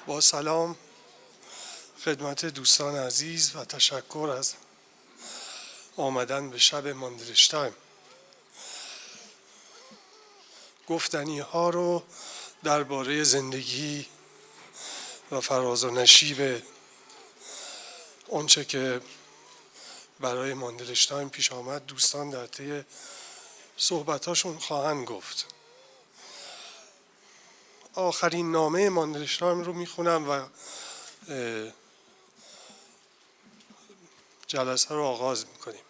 با سلام خدمت دوستان عزیز و تشکر از آمدن به شب ماندلشتایم. گفتنی ها رو درباره زندگی و فراز و نشیب اونچه که برای ماندلشتایم پیش آمد دوستان در طی صحبتاشون خواهند گفت. آخرین نامه ماندلشتایم رو میخونم و جلسه رو آغاز میکنیم.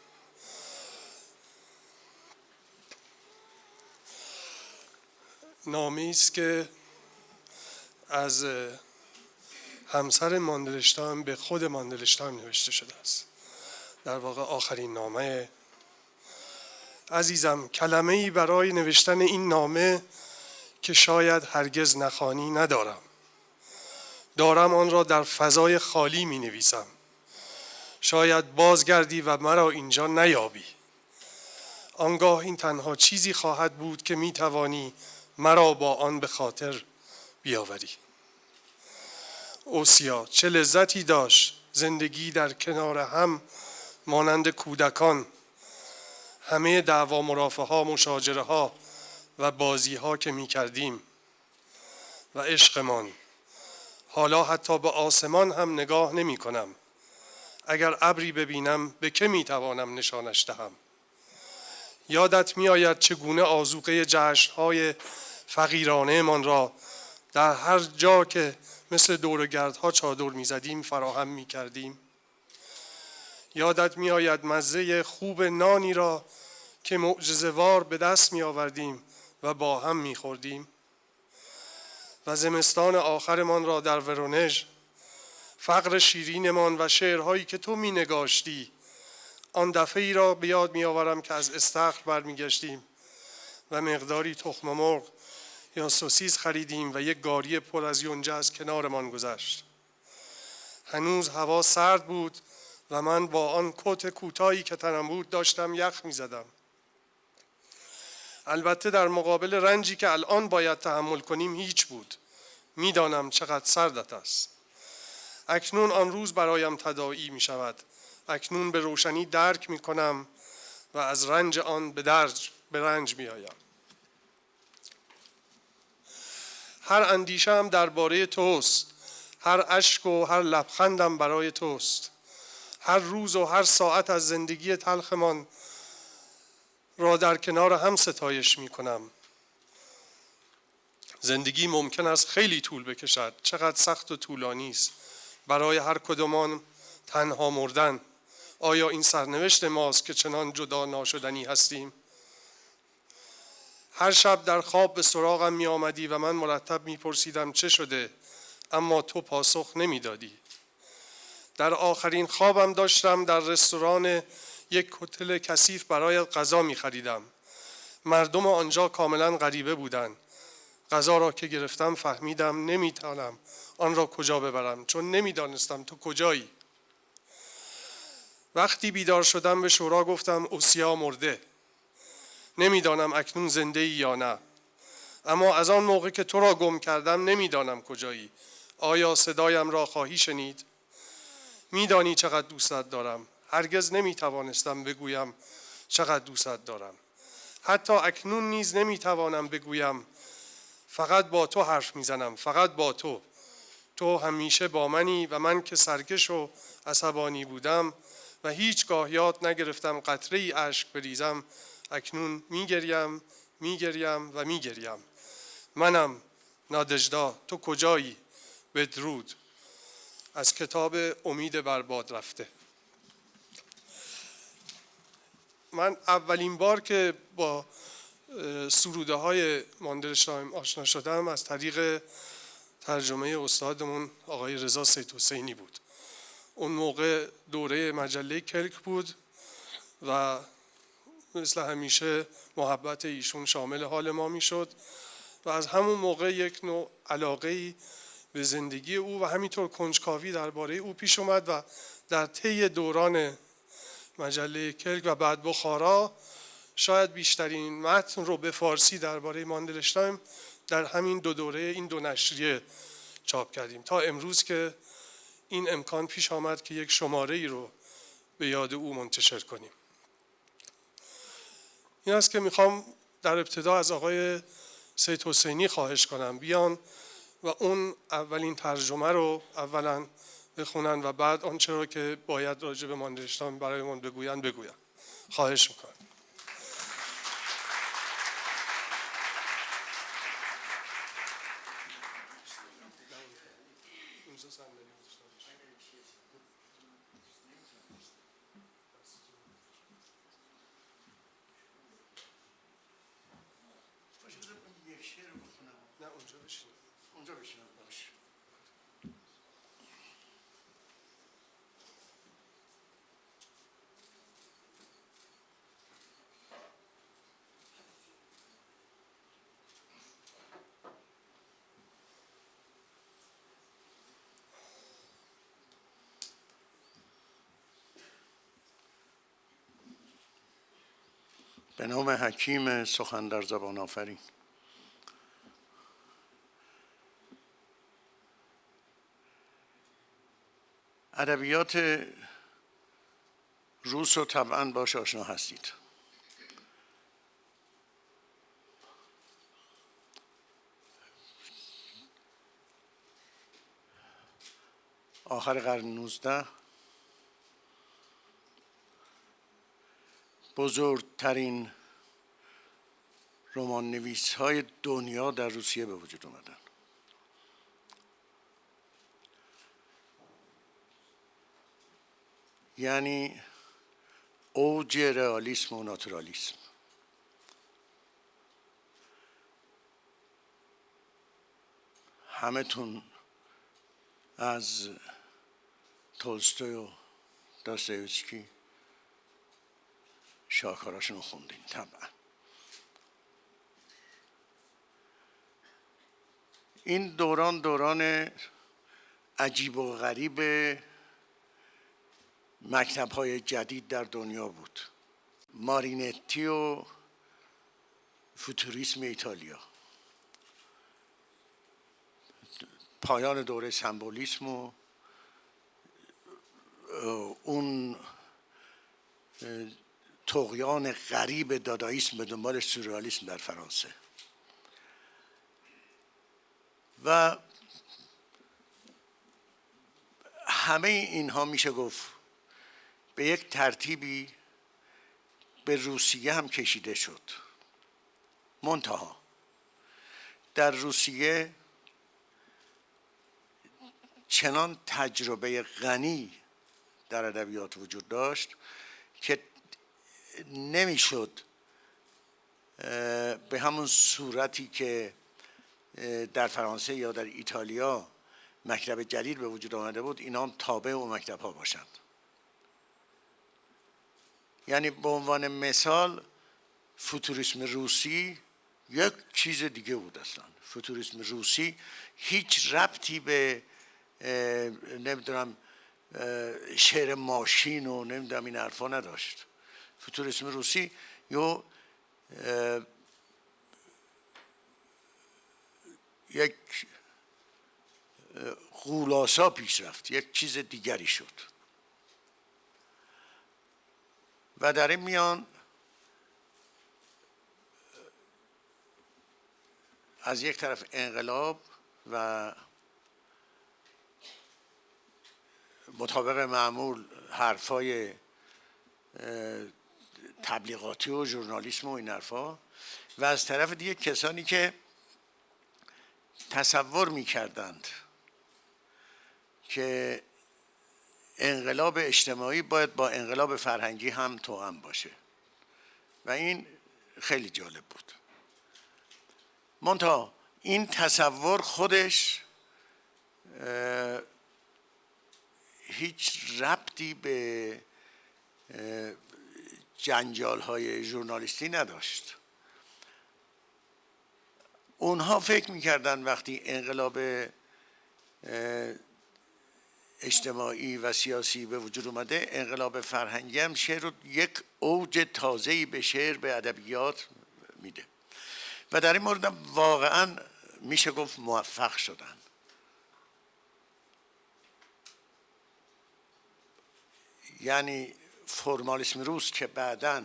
نامه است که از همسر ماندلشتایم به خود ماندلشتایم نوشته شده است. در واقع آخرین نامه. عزیزم، کلمه‌ای برای نوشتن این نامه که شاید هرگز نخوانی ندارم. دارم آن را در فضای خالی می نویسم. شاید بازگردی و مرا اینجا نیابی. آنگاه این تنها چیزی خواهد بود که می توانی مرا با آن به خاطر بیاوری. اوسیا، چه لذتی داشت زندگی در کنار هم مانند کودکان. همه دعوا مرافعه ها، مشاجره ها و بازی ها که می کردیم و عشقمان. حالا حتی به آسمان هم نگاه نمی کنم. اگر ابری ببینم به که می توانم نشانش دهم؟ یادت می آید چگونه آذوقه جشن‌های فقیرانه من را در هر جا که مثل دورگردها چادر می زدیم فراهم می کردیم؟ یادت می آید مزه خوب نانی را که معجزه‌وار به دست می آوردیم و با هم می خوردیم؟ و زمستان آخرمان را در ورونژ، فقر شیرینمان و شعرهایی که تو می نگاشتی. آن دفعه ای را به یاد می آورم که از استخر برمی گشتیم و مقداری تخم مرغ یا سوسیس خریدیم و یک گاری پر از یونجه از کنارمان گذشت. هنوز هوا سرد بود و من با آن کت کوتاهی که تنم بود داشتم یخ می زدم. البته در مقابل رنجی که الان باید تحمل کنیم هیچ بود. می دانم چقدر سردت است. اکنون آن روز برایم تداعی می شود. اکنون به روشنی درک می کنم و از رنج آن به رنج می آیم. هر اندیشه‌ام درباره توست. هر اشک و هر لبخندم برای توست. هر روز و هر ساعت از زندگی تلخمان را در کنار هم ستایش می کنم. زندگی ممکن است خیلی طول بکشد. چقدر سخت و طولانی است برای هر کدومان تنها مردن. آیا این سرنوشت ماست که چنان جدا ناشدنی هستیم؟ هر شب در خواب به سراغم می آمدی و من مرتب می پرسیدم چه شده، اما تو پاسخ نمی دادی. در آخرین خوابم داشتم در رستوران یک هتل کثیف برایت غذا می خریدم. مردم آنجا کاملا غریبه بودند. غذا را که گرفتم فهمیدم نمی توانم آن را کجا ببرم، چون نمی دانستم تو کجایی. وقتی بیدار شدم به شورا گفتم اوسیا مرده. نمیدانم اکنون زنده ای یا نه. اما از آن موقع که تو را گم کردم نمیدانم کجایی. آیا صدایم را خواهی شنید؟ میدانی چقدر دوستت دارم. هرگز نمیتوانستم بگویم چقدر دوستت دارم. حتی اکنون نیز نمیتوانم بگویم. فقط با تو حرف میزنم، فقط با تو. تو همیشه با منی و من که سرکش و عصبانی بودم و هیچگاه یاد نگرفتم قطره ای اشک بریزم، اکنون میگریم و میگریم. منم نادژدا، تو کجایی؟ بدرود. از کتاب امید برباد رفته. من اولین بار که با سروده های ماندلشتایم آشنا شدم از طریق ترجمه استادمون آقای رضا سیدحسینی بود. اون موقع دوره مجله کلک بود و مثل همیشه محبت ایشون شامل حال ما می شد و از همون موقع یک نوع علاقه‌ای به زندگی او و همینطور کنجکاوی درباره او پیش اومد و در طی دوران مجله کلک و بعد بخارا شاید بیشترین متن رو به فارسی درباره ماندلشتایم در همین دو دوره این دو نشریه چاپ کردیم تا امروز که این امکان پیش آمد که یک شماره ای رو به یاد او منتشر کنیم. این است که میخوام در ابتدا از آقای سید حسینی خواهش کنم بیان و اون اولین ترجمه رو اولا بخونن و بعد آنچه رو که باید راجع به ماندشتام برایمان بگوین. خواهش میکنم. نه اونجا بشین. اونجا بشینم باش. به نام حکیم سخن در زبان آفرین. ادبیات روس رو طبعا باش آشنا هستید. آخر قرن 19 بزرگترین رمان نویس های دنیا در روسیه به وجود اومدن. یعنی اوج رئالیسم و ناتورالیسم. همه تون از تولستوی و داستایوفسکی شاهکاراشون رو خوندین طبعا. این دوران عجیب و غریب مکتب‌های جدید در دنیا بود. مارینتی و فوتوریسم ایتالیا، پایان دوره سمبولیسم و اون طغیان غریب دادائیسم به دنبال سورئالیسم در فرانسه و همه اینها میشه گفت به یک ترتیبی به روسیه هم کشیده شد. منتها در روسیه چنان تجربه غنی در ادبیات وجود داشت که نمیشد به همون صورتی که در فرانسه یا در ایتالیا مکتب جدید به وجود آمده بود اینا هم تابع و مکتب ها باشند. یعنی به عنوان مثال فوتوریسم روسی یک چیز دیگه بود اصلا. فوتوریسم روسی هیچ ربطی به نمیدونم شعر ماشین و نمیدونم این حرفا نداشت. فوتوریسم روسی یک غولاسا پیش رفت، یک چیز دیگری شد و در این میان از یک طرف انقلاب و مطابق معمول حرفای تبلیغاتی و ژورنالیسم و این حرفا و از طرف دیگه کسانی که تصور می‌کردند که انقلاب اجتماعی باید با انقلاب فرهنگی هم توأم باشه و این خیلی جالب بود. منتها این تصور خودش هیچ ربطی به جنجال‌های ژورنالیستی نداشت. اونها فکر می‌کردن وقتی انقلاب اجتماعی و سیاسی به وجود اومده انقلاب فرهنگی هم شعر رو یک اوج تازه‌ای به شعر به ادبیات میده و در این مورد واقعا میشه گفت موفق شدن. یعنی فرمالیسم روس که بعداً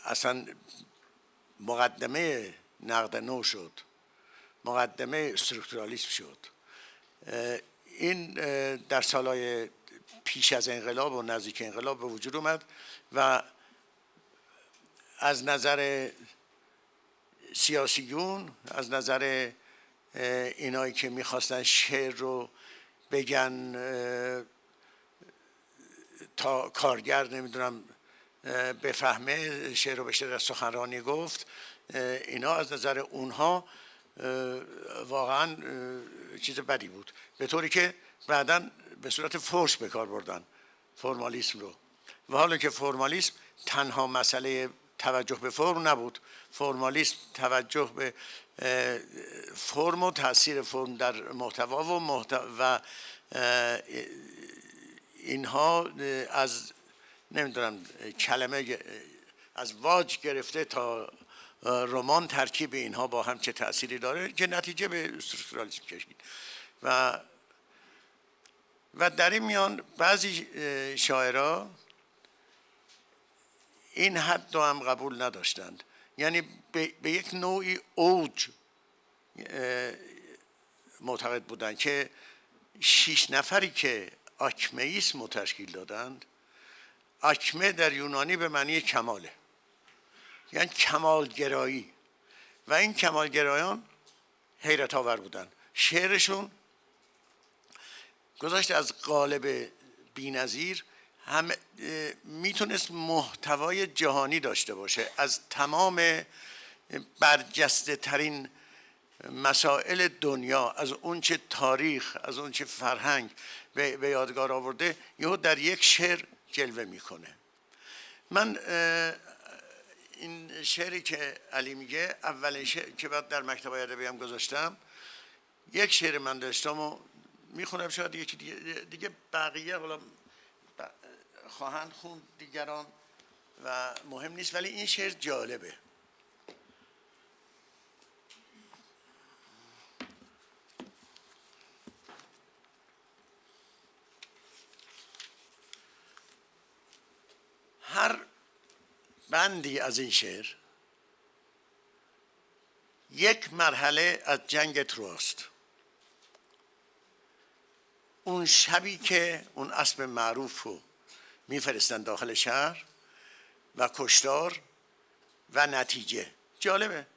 اصلا مقدمه نقد نو شد، مقدمه استرکتورالیسم شد. این در سالهای پیش از انقلاب و نزدیک انقلاب به وجود اومد و از نظر سیاسیون، از نظر اینایی که میخواستن شعر رو بگن تا کارگر نمیدونم بفهمه شعر رو بشه در سخنرانی گفت، اینا از نظر اونها واقعا چیز بدی بود، به طوری که بعداً به صورت فحش به کار بردن فرمالیسم رو. و حالا که فرمالیسم تنها مسئله توجه به فرم نبود، فرمالیسم توجه به فرم و تاثیر فرم در محتوا و اینها از نمیدونم کلمه از واج گرفته تا رمان، ترکیب اینها با هم چه تأثیری داره که نتیجه به استرکتورالیسم کشید. و در این میان بعضی شاعرها این حد رو هم قبول نداشتند، یعنی به یک نوعی اوج معتقد بودند که 6 نفری که آکمئیسم رو تشکیل دادند، آکمه در یونانی به معنی کماله، یعنی کمالگرایی، و این کمالگرایان حیرت آور بودن. شعرشون گذاشته از قالب بی‌نظیر هم میتونست محتوای جهانی داشته باشه، از تمام برجسته ترین مسائل دنیا، از اون چه تاریخ، از اون چه فرهنگ به یادگار آورده، یهو در یک شعر جلوه میکنه. من این شعری که علی میگه، اولین شعر که بعد در مکتبه ادبی هم گذاشتم، یک شعر من داشتم و میخونم، شاید یکی دیگه بقیه حالا خواهند خوند دیگران و مهم نیست، ولی این شعر جالبه. هر بندی از این شعر یک مرحله از جنگ ترواست. اون شبی که اون اسب معروف رو میفرستن داخل شهر و کشتار و نتیجه. جالبه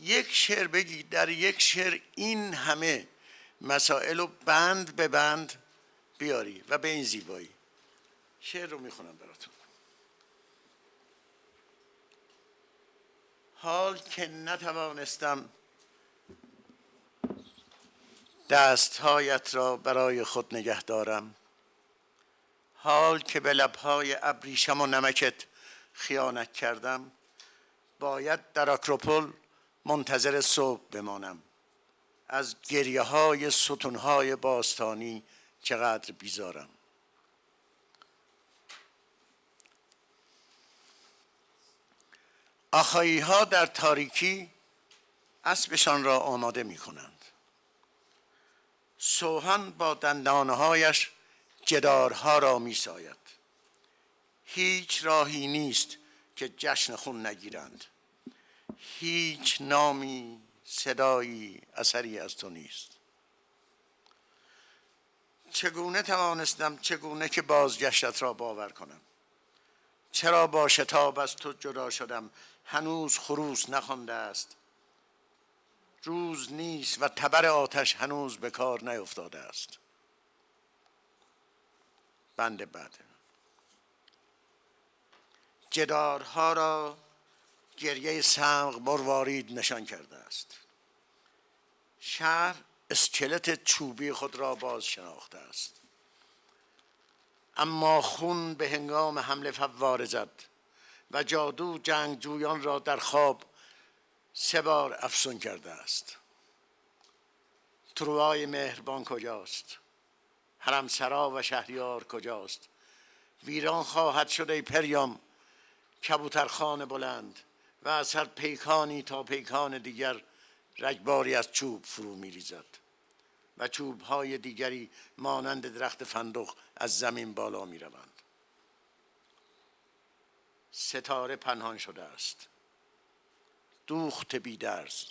یک شعر بگی در یک شعر این همه مسائل رو بند به بند بیاری و به این زیبایی. شعر رو میخونم براتون. حال که نتوانستم دستهایت را برای خود نگه دارم، حال که به لبهای ابریشم و نمکت خیانت کردم، باید در آکروپول منتظر صبح بمانم. از گریه های ستونهای باستانی چقدر بیزارم. آخایی ها در تاریکی اسبشان را آماده می کنند. سوهان با دندانهایش جدارها را می ساید. هیچ راهی نیست که جشن خون نگیرند. هیچ نامی، صدایی، اثری از تو نیست. چگونه توانستم، چگونه که بازگشتت را باور کنم؟ چرا با شتاب از تو جدا شدم؟ هنوز خروس نخوانده است. روز نیست و تبر آتش هنوز به کار نیفتاده است. بند بعد. جدارها را گریه سمق مروارید نشان کرده است. شهر اسکلت چوبی خود را باز شناخته است. اما خون به هنگام حمله فواره زد و جادو جنگجویان را در خواب 3 بار افسون کرده است. تروای مهربان کجاست؟ حرمسرا و شهریار کجاست؟ ویران خواهد شد ای پریام کبوترخان بلند، و از هر پیکانی تا پیکان دیگر رگباری از چوب فرو می ریزد. و چوب‌های دیگری مانند درخت فندق از زمین بالا می‌روند. ستاره پنهان شده است. دوخت بی‌درز.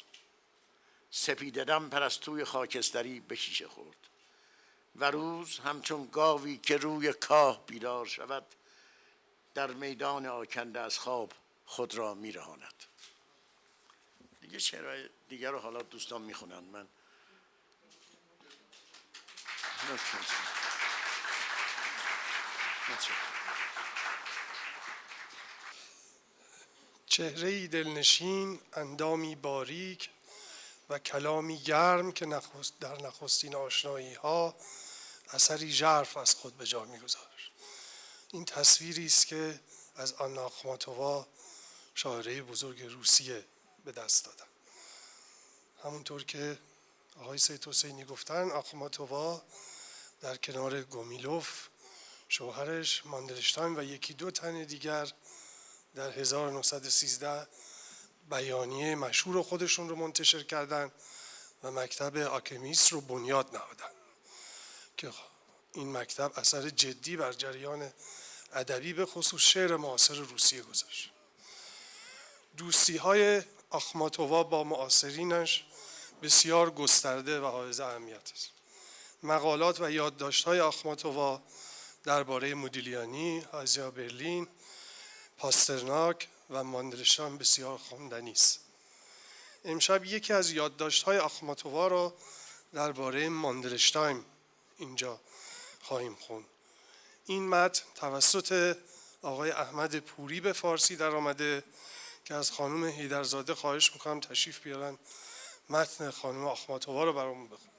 سپیددم پرستوی خاکستری به شیشه خورد و روز همچون گاوی که روی کاه بیدار شود در میدان آکنده از خواب خود را می‌رهاند. دیگه شعرهای دیگر رو حالا دوستان میخونن. من چهره‌ای دلنشین، اندامی باریک و کلامی گرم که در نخستین آشنایی‌ها اثری ژرف از خود به جا می‌گذارد. این تصویری است که از آنا آخماتووا، شاعره بزرگ روسیه، به دست دادن. همونطور که آقای سید حسینی گفتن، آخماتووا در کنار گومیلوف، شوهرش، ماندلشتاین و یکی دو تن دیگر در 1913 بیانیه مشهور خودشون رو منتشر کردن و مکتب آکمیست رو بنیاد نهادن که این مکتب اثر جدی بر جریان ادبی به خصوص شعر معاصر روسیه گذاشت. دوستی‌های آخماتووا با معاصرینش بسیار گسترده و حائز اهمیت است. مقالات و یادداشت‌های آخماتووا درباره مودیلیانی، آزیا برلین، پاسترناک و ماندلشتاین بسیار خواندنی است. امشب یکی از یادداشت‌های آخماتووا را درباره ماندلشتاین اینجا خواهیم خوند. این متن توسط آقای احمد پوری به فارسی در آمده که از خانم حیدرزاده خواهش میکنم تشریف بیارن متن خانم آخماتووا رو برامون بخونن.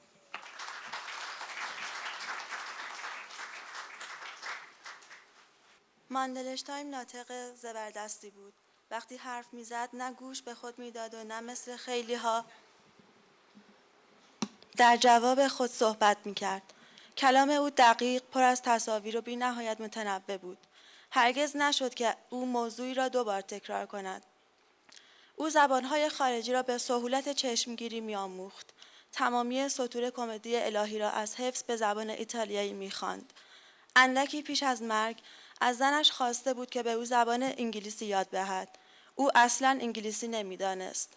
ماندلشتاین ناطق زبردستی بود. وقتی حرف میزد نه گوش به خود میداد و نه مثل خیلی ها در جواب خود صحبت میکرد. کلام او دقیق، پر از تصاویر و بی نهایت متنوع بود. هرگز نشد که او موضوعی را دوبار تکرار کند. او زبانهای خارجی را به سهولت چشمگیری می‌آموخت. تمامی سطور کمدی الهی را از حفظ به زبان ایتالیایی می‌خواند. اندکی پیش از مرگ از زنش خواسته بود که به او زبان انگلیسی یاد دهد. او اصلاً انگلیسی نمی‌دانست.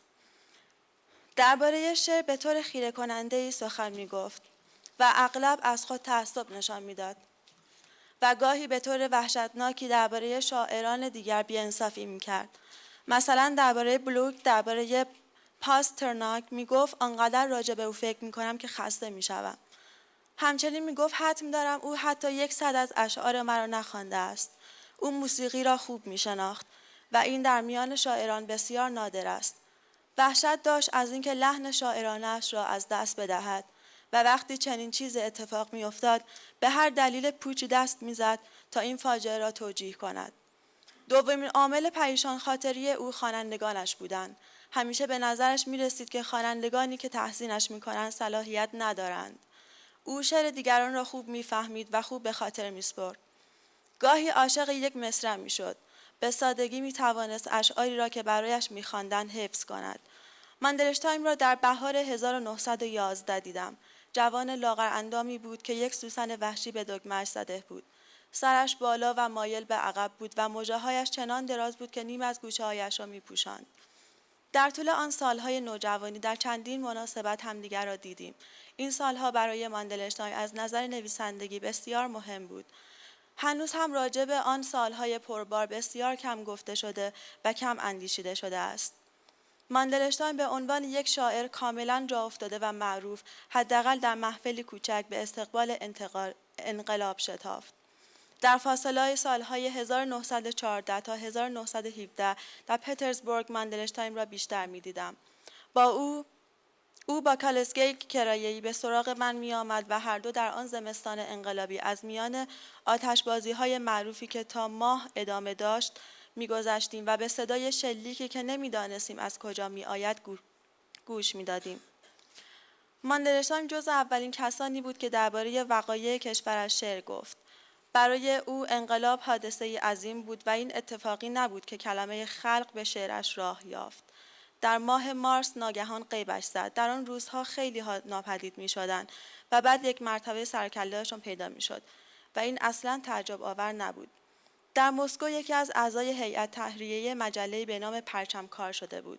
درباره شعر به طور خیره کننده‌ای سخن می‌گفت و اغلب از خود تعصب نشان می‌داد و گاهی به طور وحشتناکی درباره شاعران دیگر بی‌انصافی می‌کرد. مثلا درباره بلوک، درباره پاسترناک میگفت آنقدر راجع به او فکر میکنم که خسته میشوم. همچنین میگفت حتم دارم او حتی 100 از اشعار مرا نخوانده است. او موسیقی را خوب میشناخت و این در میان شاعران بسیار نادر است. وحشت داشت از اینکه لحن شاعرانش را از دست بدهد و وقتی چنین چیز اتفاق میافتاد به هر دلیل پوچی دست میزد تا این فاجعه را توجیه کند. دومین عامل پریشان خاطری او خوانندگانش بودند. همیشه به نظرش می رسید که خوانندگانی که تحسینش می کنند صلاحیت ندارند. او شعر دیگران را خوب می فهمید و خوب به خاطر می سپرد. گاهی عاشق یک مصرع می شد. به سادگی می توانست اشعاری را که برایش می خواندند حفظ کند. ماندلشتاین را در بهار 1911 دیدم. جوان لاغر اندامی بود که یک سوسن وحشی به دگمه‌اش زده بود. سرش بالا و مایل به عقب بود و مژه‌هایش چنان دراز بود که نیم از گوشه‌هایش را می‌پوشاند. در طول آن سالهای نوجوانی در چندین مناسبت همدیگر را دیدیم. این سالها برای ماندلشتاین از نظر نویسندگی بسیار مهم بود. هنوز هم راجع به آن سالهای پربار بسیار کم گفته شده و کم اندیشیده شده است. ماندلشتاین به عنوان یک شاعر کاملا جا افتاده و معروف، حداقل در محفلی کوچک به استقبال انقلاب شتافت. در فاصله سالهای 1914 تا 1917 در پترزبورگ ماندلشتاین را بیشتر می‌دیدم. او با کالسکه کرایه‌ای به سراغ من می‌آمد و هر دو در آن زمستان انقلابی از میان آتشبازی‌های معروفی که تا ماه ادامه داشت می‌گذشتیم و به صدای شلیکی که نمی‌دانستیم از کجا می‌آید گوش می‌دادیم. ماندلشتاین جزو اولین کسانی بود که درباره وقایع کشورش شعر گفت. برای او انقلاب حادثه‌ای عظیم بود و این اتفاقی نبود که کلمه خلق به شعرش راه یافت. در ماه مارس ناگهان غیبش زد. در آن روزها خیلی ها ناپدید می شدن و بعد یک مرتبه سرکله‌شان پیدا می شد و این اصلا تعجب آور نبود. در مسکو یکی از اعضای هیئت تحریریه مجله‌ای به نام پرچم کار شده بود.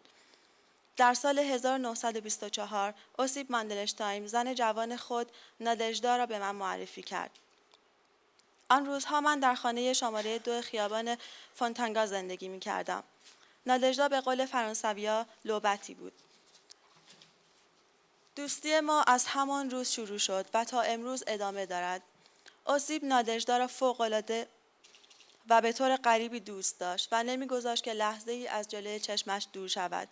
در سال 1924 اوسیپ ماندلشتایم زن جوان خود نادژدا را به من معرفی کرد. آن روزها من در خانه شماره 2 خیابان فونتانگا زندگی می کردم. نادژدا به قول فرانسوی‌ها لوبتی بود. دوستی ما از همان روز شروع شد و تا امروز ادامه دارد. اوسیپ نادژدا را فوق‌العاده و به طور غریبی دوست داشت و نمی‌گذاشت که لحظه‌ای از جلوی چشمش دور شود.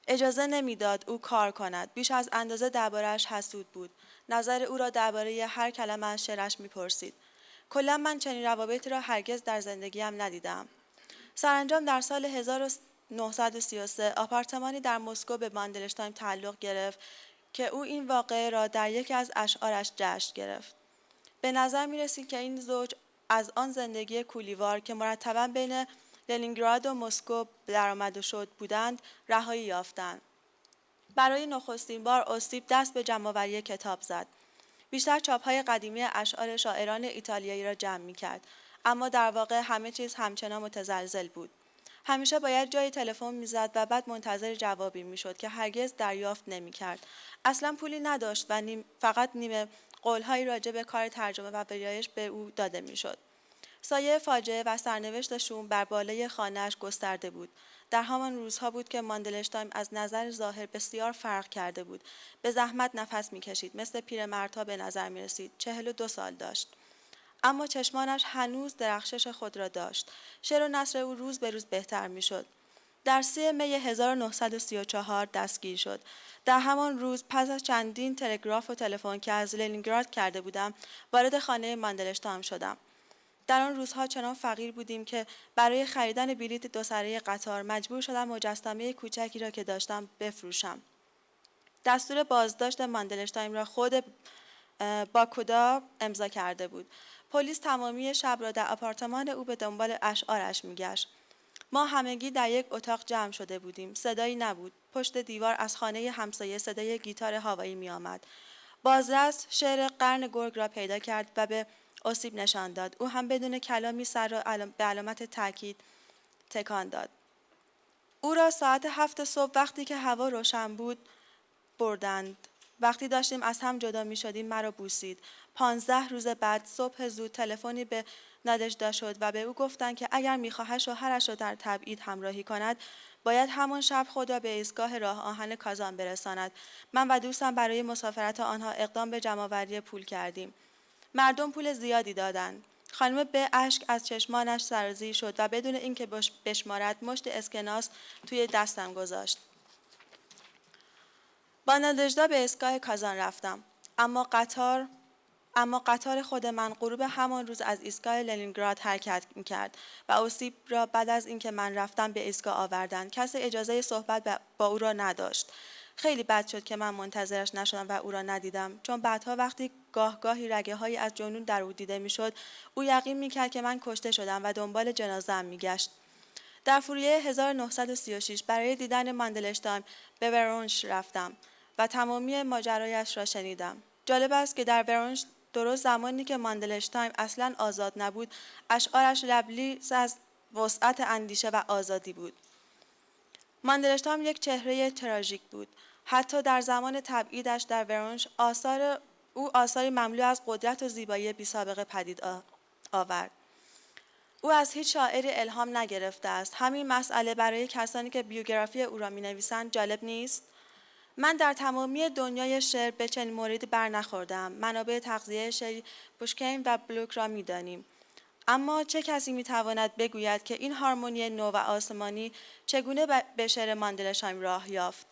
اجازه نمیداد او کار کند. بیش از اندازه درباره‌اش حسود بود. نظر او را درباره هر کلمه از شعرش می‌پرسید. کلا من چنین روابطی را هرگز در زندگیم ندیدم. سرانجام در سال 1933 آپارتمانی در مسکو به ماندلشتایم تعلق گرفت که او این واقعه را در یکی از اشعارش جشن گرفت. به نظر می رسید که این زوج از آن زندگی کولیوار که مرتباً بین لنینگراد و مسکو درآمد و شد بودند رهایی یافتند. برای نخستین بار اوسیپ دست به جمع‌آوری کتاب زد. بیشتر چاپ‌های قدیمی اشعار شاعران ایتالیایی را جمع می‌کرد، اما در واقع همه چیز همچنان متزلزل بود. همیشه باید جای تلفن می‌زد و بعد منتظر جوابی می‌شد که هرگز دریافت نمی‌کرد. اصلا پولی نداشت و فقط نیمه قول‌هایی راجع به کار ترجمه و ویرایش به او داده می‌شد. سایه فاجعه و سرنوشت شوم بر بالای خانه‌اش گسترده بود. در همان روزها بود که ماندلشتایم از نظر ظاهر بسیار فرق کرده بود. به زحمت نفس می‌کشید، مثل پیرمردها به نظر می‌رسید. 42 سال داشت. اما چشمانش هنوز درخشش خود را داشت. شعر و نثر او روز به روز بهتر می‌شد. در 3 می 1934 دستگیر شد. در همان روز پس از چندین تلگراف و تلفن که از لنینگراد کرده بودم، وارد خانه ماندلشتایم شدم. در آن روزها چنان فقیر بودیم که برای خریدن بلیت 2 سره قطار مجبور شدم مجسمه کوچکی را که داشتم بفروشم. دستور بازداشت ماندلشتایم را خود باکودا امضا کرده بود. پلیس تمامی شب را در آپارتمان او به دنبال اشعارش می‌گشت. ما همگی در یک اتاق جمع شده بودیم. صدایی نبود. پشت دیوار از خانه همسایه صدای گیتار هوایی می‌آمد. بازرس شعر قرن گرگ را پیدا کرد و به اوسیپ نشان داد. او هم بدون کلامی سر را به علامت تاکید تکان داد. او را ساعت 7 صبح وقتی که هوا روشن بود بردند. وقتی داشتیم از هم جدا می شدیم مرا بوسید. 15 روز بعد صبح زود تلفنی به نادژدا شد و به او گفتند که اگر می‌خواهد شوهرش را در تبعید همراهی کند باید همان شب خود را به ایستگاه راه آهن کازان برساند. من و دوستم برای مسافرت آنها اقدام به جمع‌آوری پول کردیم. مردم پول زیادی دادند. خانم به اشک از چشمانش سرازیر شد و بدون اینکه بشمارد مشت اسکناس توی دستم گذاشت. با نادژدا به ایستگاه کازان رفتم. اما قطار خود من غروب همان روز از ایستگاه لنینگراد حرکت می‌کرد و اوسیپ را بعد از اینکه من رفتم به ایستگاه آوردند. کسی اجازه صحبت با او را نداشت. خیلی بد شد که من منتظرش نشدم و او را ندیدم، چون بعدها وقتی گاهی رگه‌هایی از جنون در او دیده می‌شد، او یقین می‌کرد که من کشته شدم و دنبال جنازه‌ام می‌گشت. در فوریه 1936 برای دیدن ماندلشتایم به ورونش رفتم و تمامی ماجرایش را شنیدم. جالب است که در ورونش درست زمانی که ماندلشتایم اصلاً آزاد نبود، اشعارش لبریز از وسعت اندیشه و آزادی بود. ماندلشتایم یک چهره تراژیک بود. حتی در زمان تبعیدش در ورونش آثاری مملو از قدرت و زیبایی بی‌سابقه پدید آورد. او از هیچ شاعری الهام نگرفته است. همین مسئله برای کسانی که بیوگرافی او را می‌نویسند جالب نیست؟ من در تمامی دنیای شعر به چنین موردی برنخورده‌ام. منابع تغذیه شعری پوشکین و بلوک را می‌دانیم. اما چه کسی می‌تواند بگوید که این هارمونی نو و آسمانی چگونه به شعر ماندلشتایم راه یافت؟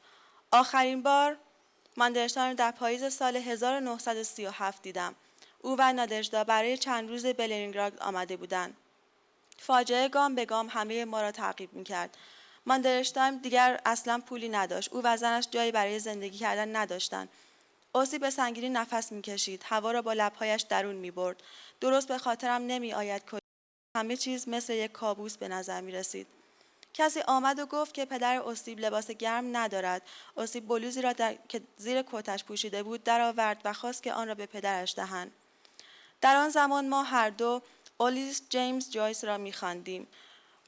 آخرین بار ماندلشتایم در پاییز سال 1937 دیدم. او و نادژدا برای چند روز به لنینگراد آمده بودند. فاجعه گام به گام همه ما را تعقیب می‌کرد. ماندلشتایم دیگر اصلا پولی نداشت. او و زنش جایی برای زندگی کردن نداشتند. اوسیپ به سنگینی نفس می‌کشید. هوا را با لب‌هایش درون می‌برد. درست به خاطرم نمی‌آید کجا. همه چیز مثل یک کابوس به نظر می‌رسید. کسی آمد و گفت که پدر اسیب لباس گرم ندارد. اسیب بلوزی را که زیر کتش پوشیده بود درآورد و خواست که آن را به پدرش دهند. در آن زمان ما هر دو اولیس جیمز جویس را می‌خواندیم.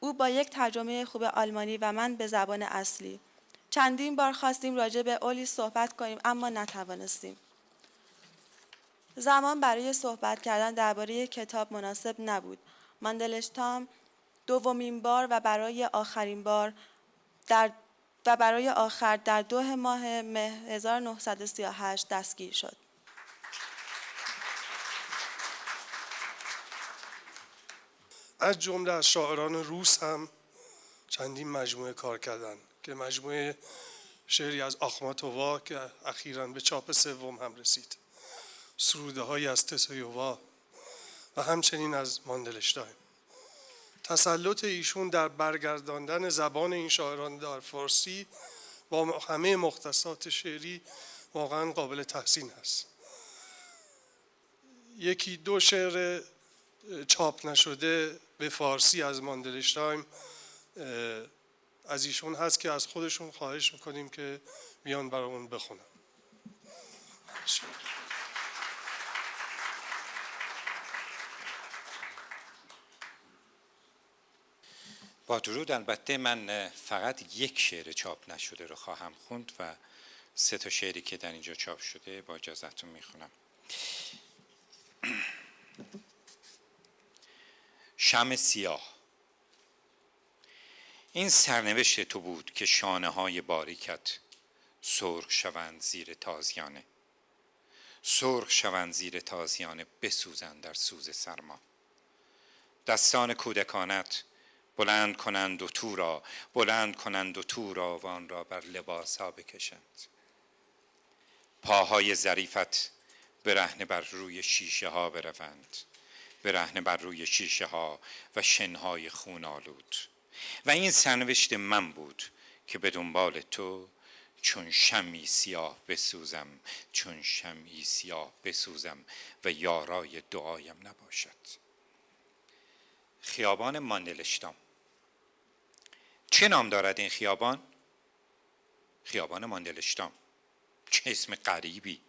او با یک ترجمه خوب آلمانی و من به زبان اصلی. چندین بار خواستیم راجع به اولیس صحبت کنیم اما نتوانستیم. زمان برای صحبت کردن درباره کتاب مناسب نبود. ماندلشتام دومین بار و برای آخر در 2 ماه مه 1938 دستگیر شد. از جمله از شاعران روس هم چندین مجموعه کار کردن که مجموعه شعری از آخماتووا که اخیراً به چاپ 3 هم رسید، سروده های از تسویووا و همچنین از ماندلشتایم. تسلط ایشون در برگرداندن زبان این شاعران در فارسی با همه مختصات شعری واقعا قابل تحسین است. 1-2 شعر چاپ نشده به فارسی از ماندلشتایم از ایشون هست که از خودشون خواهش میکنیم که بیان برامون بخونن. با درود. البته من فقط 1 شعر چاپ نشده رو خواهم خوند و 3 تا شعری که در اینجا چاپ شده با اجازهتون میخونم. شمع سیاه. این سرنوشت تو بود که شانه های باریکت سرخ شوند زیر تازیانه، سرخ شوند زیر تازیانه، بسوزند در سوز سرما. دستان کودکانت بلند کنند و تو را، بلند کنند و تو را و آن را بر لباس ها بکشند. پاهای ظریفت برهنه بر روی شیشه ها بروند، برهنه بر روی شیشه ها و شنهای خون آلود. و این سرنوشت من بود که به دنبال تو چون شمعی سیاه بسوزم، چون شمعی سیاه بسوزم و یارای دعایم نباشد. خیابان ماندلشتام. چه نام دارد این خیابان؟ خیابان ماندلشتام. چه اسم غریبی.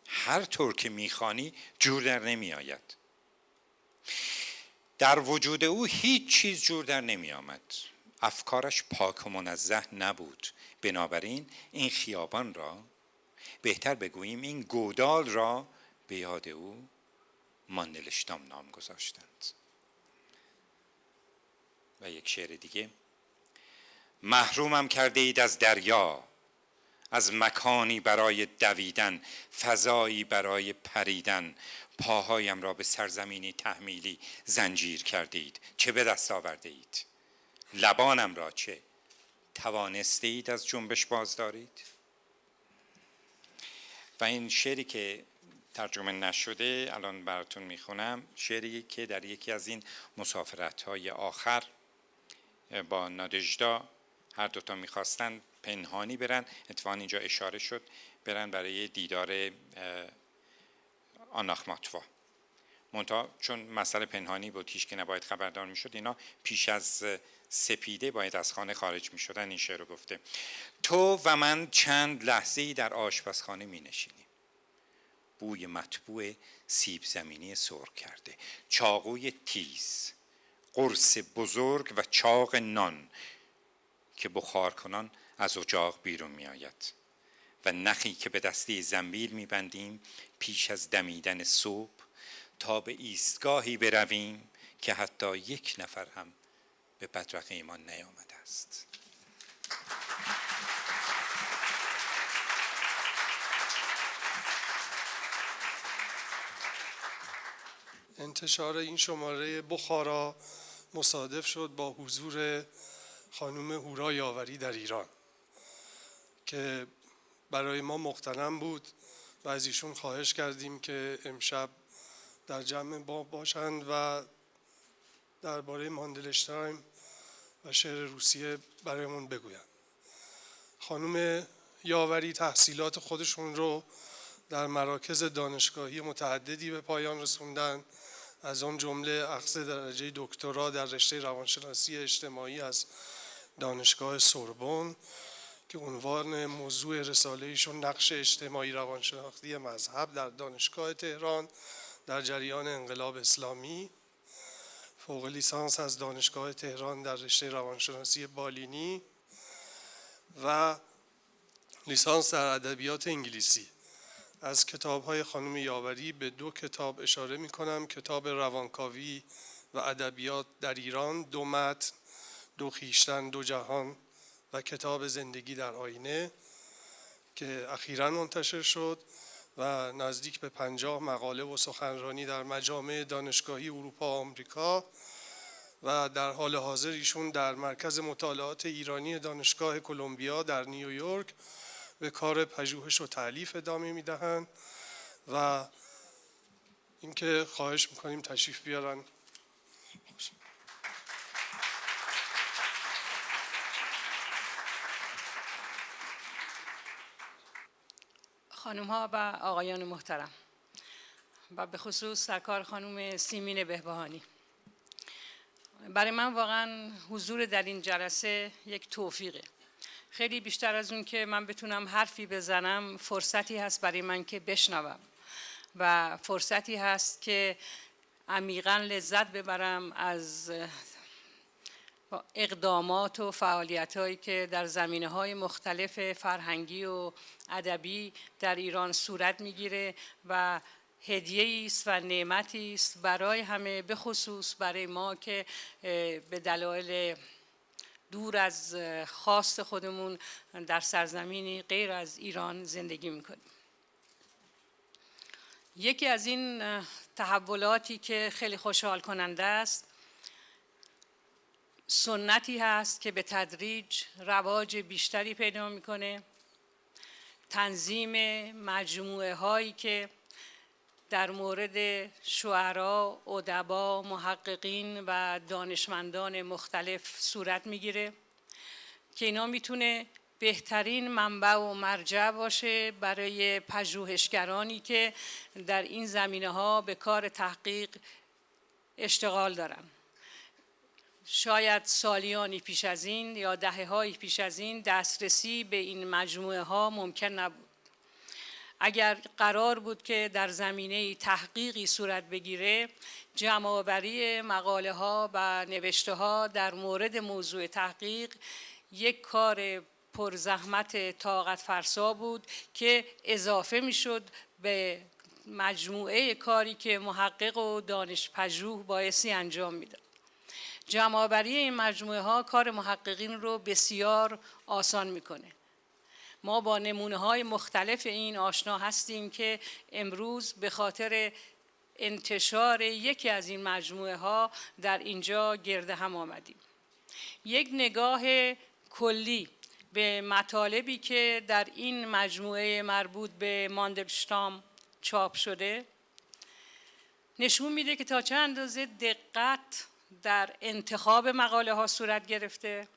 هر طور که میخوانی جور در نمی آید. در وجود او هیچ چیز جور در نمی آمد. افکارش پاک و منزه نبود. بنابراین این خیابان را، بهتر بگوییم این گودال را، به یاد او ماندلشتام نام گذاشتند. و 1 شعر دیگه. محرومم کرده اید از دریا، از مکانی برای دویدن، فضایی برای پریدن. پاهایم را به سرزمینی تحمیلی زنجیر کرده اید، چه به دست آورده اید؟ لبانم را چه توانسته اید از جنبش باز دارید؟ و این شعری که ترجمه نشده الان براتون میخونم، شعری که در یکی از این مسافرت‌های آخر با نادژدا هر دوتا میخواستن پنهانی برن، اتفاقا اینجا اشاره شد، برن برای دیدار آناخماتوا. منتها چون مسئله پنهانی بود، هیچ که نباید خبردار میشد، اینا پیش از سپیده باید از خانه خارج میشدن. این شعر رو گفته. تو و من چند لحظه‌ای در آشپزخانه می نشینیم. بوی مطبوع سیب زمینی سرخ کرده، چاقوی تیز، قرص بزرگ و چاق نان که بخار کنان از اجاق بیرون می آید و نخی که به دسته زنبیل می بندیم پیش از دمیدن صبح تا به ایستگاهی برویم که حتی 1 نفر هم به بدرق ایمان نیامده است. انتشار این شماره بخارا مصادف شد با حضور خانم هورا یاوری در ایران که برای ما مغتنم بود و از ایشون خواهش کردیم که امشب در جمع باشند و درباره ماندلشتایم و شعر روسیه برایمون بگویند. خانم یاوری تحصیلات خودشون رو در مراکز دانشگاهی متعددی به پایان رسوندن، از آن جمله اخذ درجه دکترا در رشته روانشناسی اجتماعی از دانشگاه سوربن که عنوان موضوع رساله ایشون نقش اجتماعی روانشناختی مذهب در دانشگاه تهران در جریان انقلاب اسلامی. فوق لیسانس از دانشگاه تهران در رشته روانشناسی بالینی و لیسانس در ادبیات انگلیسی. از کتاب‌های خانم یاوری به 2 کتاب اشاره می‌کنم: کتاب روانکاوی و ادبیات در ایران، 2 متن، 2 خویشتن 2 جهان و کتاب زندگی در آینه که اخیراً منتشر شد و نزدیک به 50 مقاله و سخنرانی در مجامع دانشگاهی اروپا و آمریکا و در حال حاضر ایشون در مرکز مطالعات ایرانی دانشگاه کلمبیا در نیویورک به کار پژوهش و تألیف ادامه میدهند و اینکه خواهش میکنیم تشریف بیارن. خانم ها و آقایان محترم و به خصوص سرکار خانم سیمین بهبهانی، برای من واقعا حضور در این جلسه یک توفیقه. خیلی بیشتر از اون که من بتونم حرفی بزنم، فرصتی هست برای من که بشنوم و فرصتی هست که عمیقاً لذت ببرم از اقدامات و فعالیت‌هایی که در زمینه‌های مختلف فرهنگی و ادبی در ایران صورت می‌گیره و هدیه‌ای است و نعمتی است برای همه، به خصوص برای ما که به دلایل دور از خواست خودمون در سرزمینی غیر از ایران زندگی می‌کنیم. یکی از این تحولاتی که خیلی خوشحال کننده است، سنتی هست که به تدریج رواج بیشتری پیدا میکنه. تنظیم مجموعه هایی که در مورد شعرا، ادبا، محققین و دانشمندان مختلف صورت میگیره که اینا میتونه بهترین منبع و مرجع باشه برای پژوهشگرانی که در این زمینه‌ها به کار تحقیق اشتغال دارن. شاید سالیانی پیش از این یا دهه‌هایی پیش از این دسترسی به این مجموعه ها ممکن نبود. اگر قرار بود که در زمینه تحقیقی صورت بگیره، جمع‌آوری مقاله ها و نوشته ها در مورد موضوع تحقیق یک کار پرزحمت طاقت فرسا بود که اضافه میشد به مجموعه کاری که محقق و دانش پژوه بایستی انجام میداد. جمع‌آوری این مجموعه ها کار محققین رو بسیار آسان میکنه. ما با نمونه های مختلف این آشنا هستیم که امروز به خاطر انتشار یکی از این مجموعه ها در اینجا گرد هم آمدیم. یک نگاه کلی به مطالبی که در این مجموعه مربوط به ماندلشتام چاپ شده نشون میده که تا چه اندازه دقت در انتخاب مقاله ها صورت گرفته،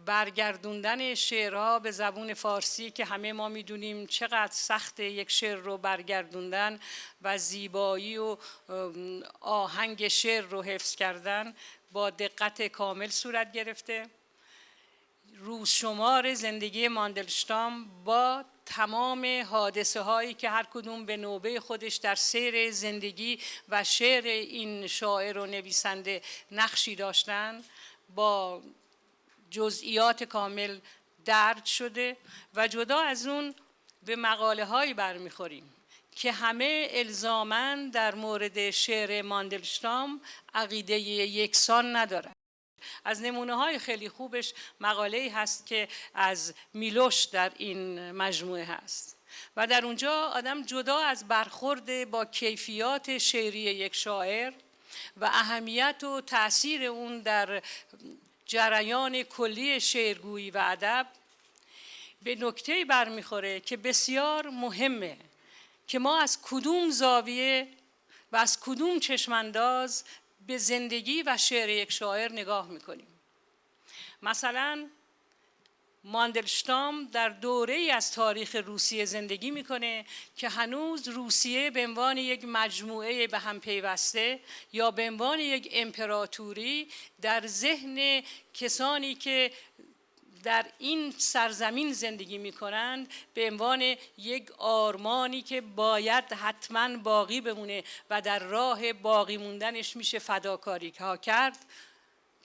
برگردوندن شعرها به زبون فارسی که همه ما میدونیم چقدر سخت یک شعر رو برگردوندن و زیبایی و آهنگ شعر رو حفظ کردن با دقت کامل صورت گرفته. روزشمار زندگی ماندلشتام با تمام حادثه هایی که هر کدوم به نوبه خودش در سیر زندگی و شعر این شاعر و نویسنده نقشی داشتن، با جزئیات کامل درج شده و جدا از اون به مقاله هایی برمیخوریم که همه الزاماً در مورد شعر ماندلشتام عقیده یکسان ندارن. از نمونه های خیلی خوبش مقاله‌ای هست که از میلوش در این مجموعه هست و در اونجا آدم جدا از برخورد با کیفیات شعری یک شاعر و اهمیت و تأثیر اون در جریان کلی شعرگویی و ادب به نکته‌ای برمیخوره که بسیار مهمه که ما از کدوم زاویه و از کدوم چشمانداز به زندگی و شعر یک شاعر نگاه میکنیم. مثلا ماندلشتام در دوره‌ای از تاریخ روسیه زندگی میکنه که هنوز روسیه به عنوان یک مجموعه به هم پیوسته یا به عنوان یک امپراتوری در ذهن کسانی که در این سرزمین زندگی میکنند به عنوان یک آرمانی که باید حتما باقی بمونه و در راه باقی موندنش میشه فداکاری ها کرد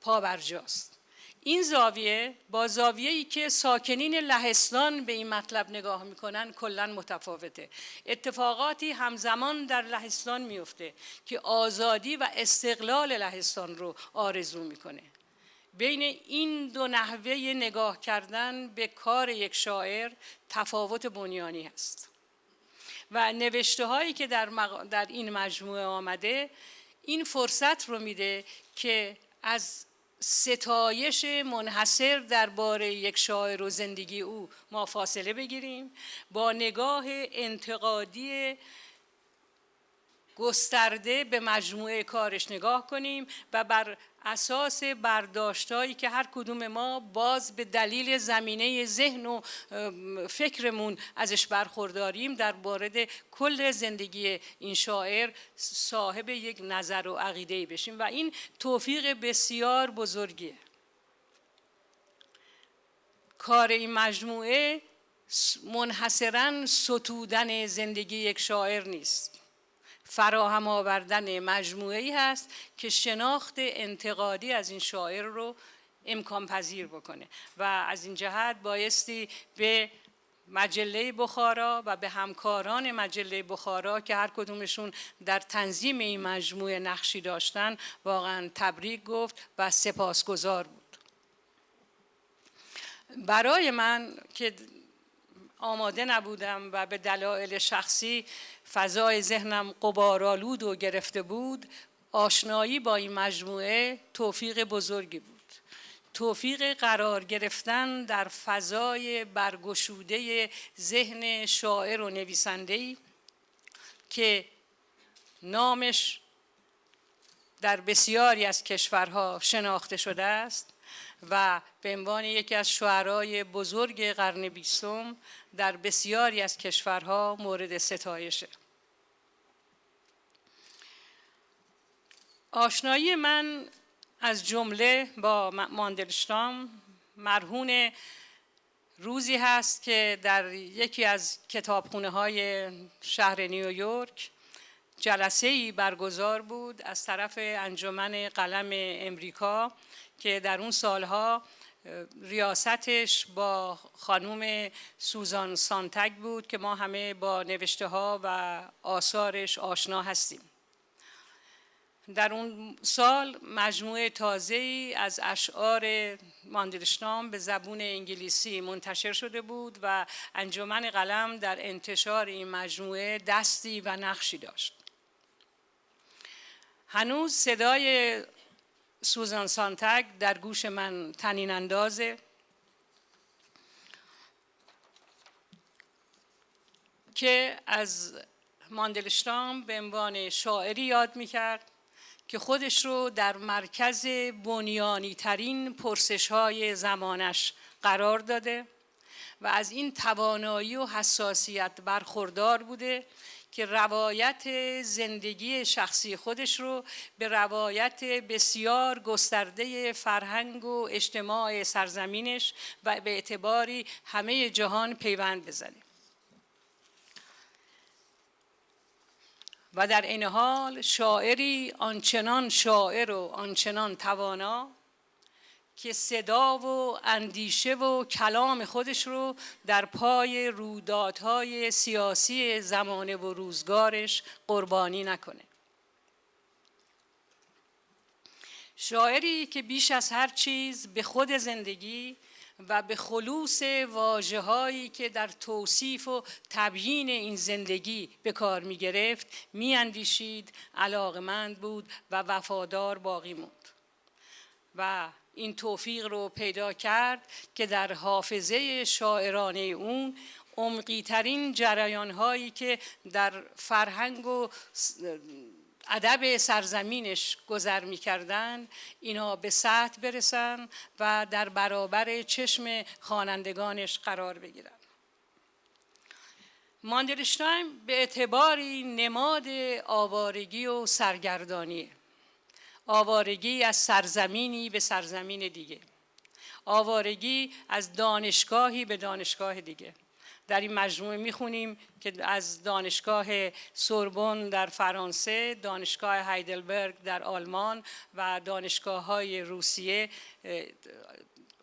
پابرجاست. این زاویه با زاویه‌ای که ساکنین لهستان به این مطلب نگاه میکنن کلاً متفاوته. اتفاقاتی همزمان در لهستان میفته که آزادی و استقلال لهستان رو آرزو میکنه. بین این دو نحوه نگاه کردن به کار یک شاعر تفاوت بنیانی هست و نوشته هایی که در این مجموعه آمده این فرصت رو میده که از ستایش منحصر درباره یک شاعر و زندگی او ما فاصله بگیریم، با نگاه انتقادی گسترده به مجموعه کارش نگاه کنیم و بر اساس برداشتایی که هر کدوم ما باز به دلیل زمینه ذهن و فکرمون ازش برخورداریم در مورد کل زندگی این شاعر صاحب یک نظر و عقیده‌ای بشیم و این توفیق بسیار بزرگیه. کار این مجموعه منحصراً ستودن زندگی یک شاعر نیست، فراهم آوردن مجموعه‌ای هست که شناخت انتقادی از این شاعر رو امکان پذیر بکنه و از این جهت بایستی به مجله بخارا و به همکاران مجله بخارا که هر کدومشون در تنظیم این مجموعه نقشی داشتن واقعا تبریک گفت و سپاسگزار بود. برای من که آماده نبودم و به دلایل شخصی فضای ذهنم غبارآلود و گرفته بود، آشنایی با این مجموعه توفیق بزرگی بود. توفیق قرار گرفتن در فضای برگشوده ذهن شاعر و نویسنده‌ای که نامش در بسیاری از کشورها شناخته شده است و به عنوان یکی از شاعرای بزرگ قرن 20 در بسیاری از کشورها مورد ستایشه. آشنایی من از جمله با ماندلشتام مرهون روزی هست که در یکی از کتابخونه‌های شهر نیویورک جلسه‌ای برگزار بود از طرف انجمن قلم امریکا که در اون سالها ریاستش با خانم سوزان سانتگ بود که ما همه با نوشته‌ها و آثارش آشنا هستیم. در اون سال مجموعه تازه‌ای از اشعار ماندلشتام به زبون انگلیسی منتشر شده بود و انجمن قلم در انتشار این مجموعه دستی و نقشی داشت. هنوز صدای سوزان سانتگ در گوش من طنین اندازه که از ماندلشتام به عنوان شاعری یاد می‌کرد که خودش رو در مرکز بنیانی ترین پرسش‌های زمانش قرار داده و از این توانایی و حساسیت برخوردار بوده که روایت زندگی شخصی خودش رو به روایت بسیار گسترده فرهنگ و اجتماع سرزمینش و به اعتباری همه جهان پیوند بزنه. و در این حال شاعری آنچنان شاعر و آنچنان توانا که صدا و اندیشه و کلام خودش رو در پای رویدادهای سیاسی زمانه و روزگارش قربانی نکنه. شاعری که بیش از هر چیز به خود زندگی و به خلوص واژه‌هایی که در توصیف و تبیین این زندگی به کار می گرفت می اندیشید، علاقمند بود و وفادار باقی موند و این توفیق رو پیدا کرد که در حافظه شاعرانه اون عمقی ترین جریان هایی که در فرهنگ و ادب سرزمینش گذر می‌کردند اینا به سطح برسن و در برابر چشم خوانندگانش قرار بگیرن. ماندلشتایم به اعتباری نماد آوارگی و سرگردانی، آوارگی از سرزمینی به سرزمین دیگه، آوارگی از دانشگاهی به دانشگاه دیگه. در این مجموعه میخونیم که از دانشگاه سوربن در فرانسه، دانشگاه هایدلبرگ در آلمان و دانشگاه‌های روسیه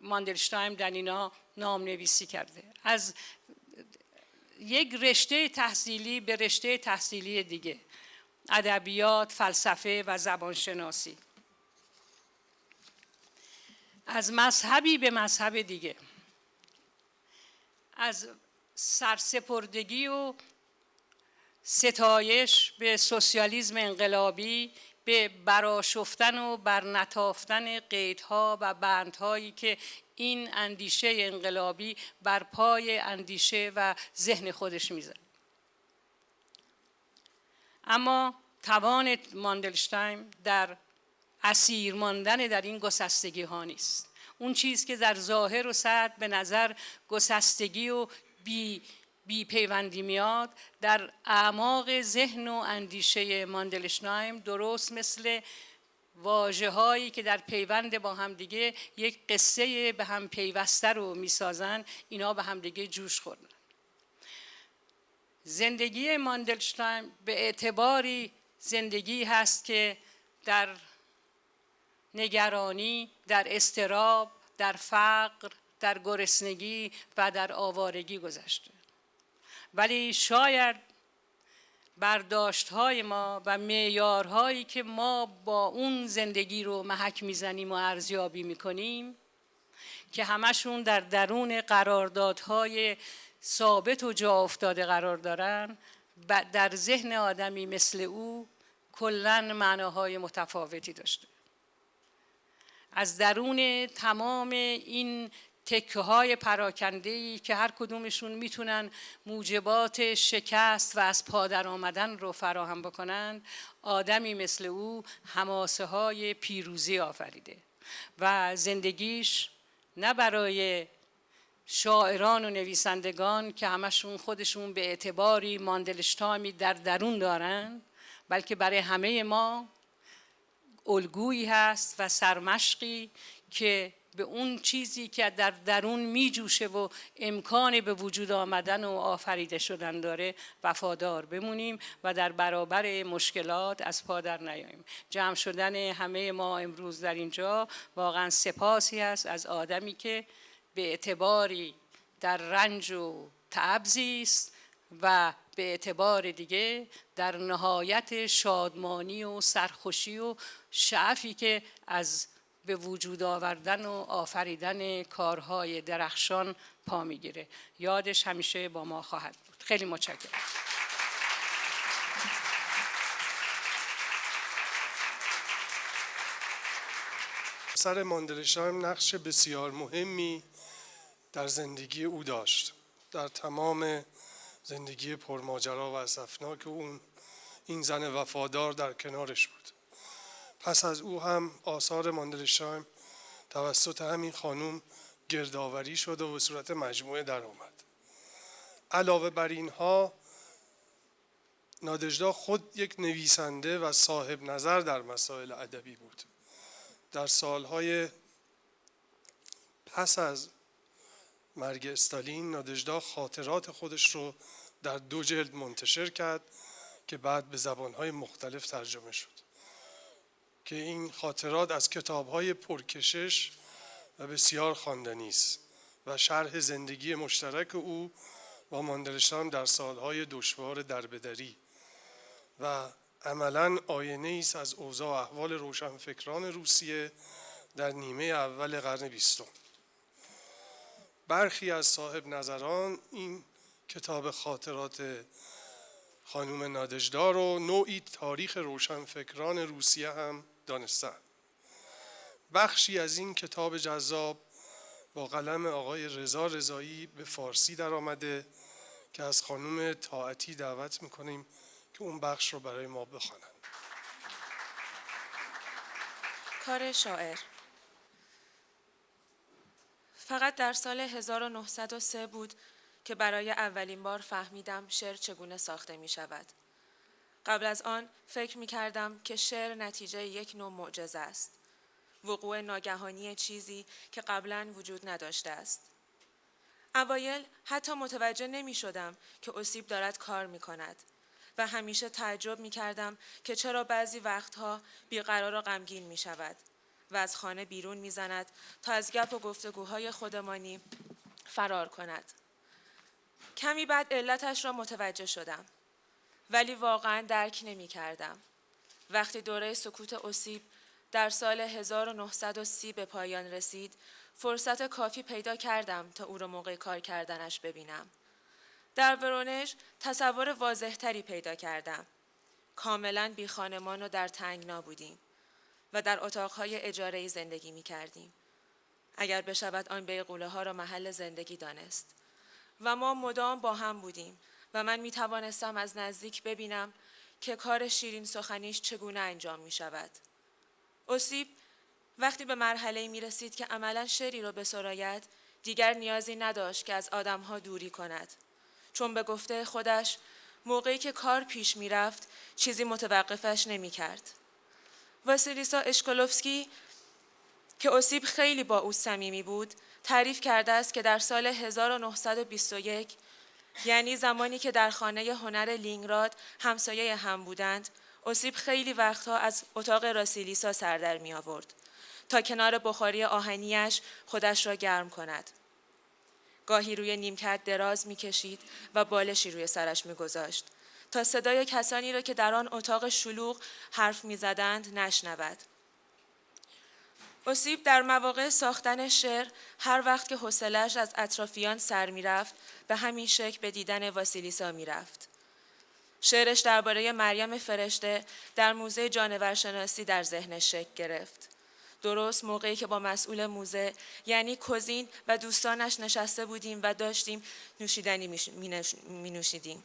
ماندلشتایم در اینا نام نویسی کرده. از یک رشته تحصیلی به رشته تحصیلی دیگه، ادبیات، فلسفه و زبانشناسی، از مذهبی به مذهب دیگه، از سرسپردگی و ستایش به سوسیالیسم انقلابی، به برآشفتن و برنتافتن قیدها و بندهایی که این اندیشه انقلابی بر پای اندیشه و ذهن خودش میزد. اما توان ماندلشتایم در اسیر ماندن در این گسستگی ها نیست. اون چیز که در ظاهر و سطح به نظر گسستگی و بی پیوندی میاد، در اعماق ذهن و اندیشه ماندلشتایم درست مثل واژه هایی که در پیوند با هم دیگه یک قصه به هم پیوسته رو میسازن، اینا به هم دیگه جوش خوردن. زندگی ماندلشتایم به اعتباری زندگی هست که در نگرانی، در اضطراب، در فقر، در گرسنگی و در آوارگی گذشته. ولی شاید برداشت‌های ما و معیارهایی که ما با اون زندگی رو محک میزنیم و ارزیابی میکنیم که همشون در درون قراردادهای ثابت و جا افتاده قرار دارن، در ذهن آدمی مثل او کلاً معناهای متفاوتی داشته. از درون تمام این تکه های پراکنده‌ای که هر کدومشون میتونن موجبات شکست و از پادر آمدن رو فراهم بکنن، آدمی مثل او حماسه های پیروزی آفریده و زندگیش نه برای شاعران و نویسندگان که همشون خودشون به اعتباری ماندلشتایمی در درون دارن، بلکه برای همه ما الگویی هست و سرمشقی که به اون چیزی که در درون می جوشه و امکان به وجود آمدن و آفریده شدن داره وفادار بمونیم و در برابر مشکلات از پا در نیاییم. جمع شدن همه ما امروز در اینجا واقعا سپاسی است از آدمی که به اعتباری در رنج و تعب زیست و به اعتبار دیگه در نهایت شادمانی و سرخوشی و شعفی که از به وجود آوردن و آفریدن کارهای درخشان پا میگیره. یادش همیشه با ما خواهد بود. خیلی متشکرم. اثر ماندلشتایم نقش بسیار مهمی در زندگی او داشت. در تمام زندگی پرماجرا و اسفناک اون، این زن وفادار در کنارش بود. پس از او هم آثار ماندلشتایم توسط همین خانوم گردآوری شد و به صورت مجموعه در آمد. علاوه بر اینها نادژدا خود یک نویسنده و صاحب نظر در مسائل ادبی بود. در سالهای پس از مرگ استالین نادژدا خاطرات خودش رو در 2 جلد منتشر کرد که بعد به زبانهای مختلف ترجمه شد، که این خاطرات از کتاب‌های پرکشش و بسیار خواندنی است و شرح زندگی مشترک او با ماندلشتایم در سالهای دشوار دربدری و عملاً آینه است از اوضاع احوال روشنفکران روسیه در نیمه اول قرن 20. برخی از صاحب نظران این کتاب خاطرات خانم نادژدا رو نوعی تاریخ روشنفکران روسیه هم دانستن. بخشی از این کتاب جذاب با قلم آقای رضا رضایی به فارسی در آمده که از خانم طاعتی دعوت میکنیم که اون بخش رو برای ما بخوانند. کار شاعر. فقط در سال 1903 بود که برای اولین بار فهمیدم شعر چگونه ساخته می شود. قبل از آن فکر می کردم که شعر نتیجه یک نوع معجزه است. وقوع ناگهانی چیزی که قبلاً وجود نداشته است. اوایل حتی متوجه نمی شدم که اسیب دارد کار می کند و همیشه تعجب می کردم که چرا بعضی وقتها بیقرار و غمگین می شود و از خانه بیرون می زند تا از گپ و گفتگوهای خودمانی فرار کند. کمی بعد علتش را متوجه شدم ولی واقعا درک نمی کردم. وقتی دوره سکوت اسیب در سال 1930 به پایان رسید، فرصت کافی پیدا کردم تا او را موقع کار کردنش ببینم. در ورونژ تصور واضح‌تری پیدا کردم. کاملاً بی خانمان و در تنگنا بودیم و در اتاقهای اجاره‌ای زندگی می کردیم. اگر بشود آن بیغوله ها را محل زندگی دانست. و ما مدام با هم بودیم و من می توانستم از نزدیک ببینم که کار شیرین سخنیش چگونه انجام می شود. اسیب وقتی به مرحله‌ای می رسید که عملاً شعری را بسراید، دیگر نیازی نداشت که از آدمها دوری کند. چون به گفته خودش موقعی که کار پیش می رفت چیزی متوقفش نمی کرد. واسیلیسا اشکولوفسکی که اسیب خیلی با او صمیمی بود، تعریف کرده است که در سال 1921 یعنی زمانی که در خانه هنر لینگراد همسایه هم بودند، اسیب خیلی وقتها از اتاق واسیلیسا سر در می آورد تا کنار بخاری آهنیش خودش را گرم کند. گاهی روی نیمکت دراز می کشید و بالشی روی سرش می گذاشت تا صدای کسانی را که در آن اتاق شلوغ حرف می زدند نشنود. اسیب در مواقع ساختن شعر هر وقت که حوصله‌اش از اطرافیان سر می رفت به همین شکل به دیدن واسیلیسا می رفت. شعرش درباره مریم فرشته در موزه جانورشناسی در ذهنش شکل گرفت. درست موقعی که با مسئول موزه یعنی کوزین و دوستانش نشسته بودیم و داشتیم نوشیدنی می نوشیدیم.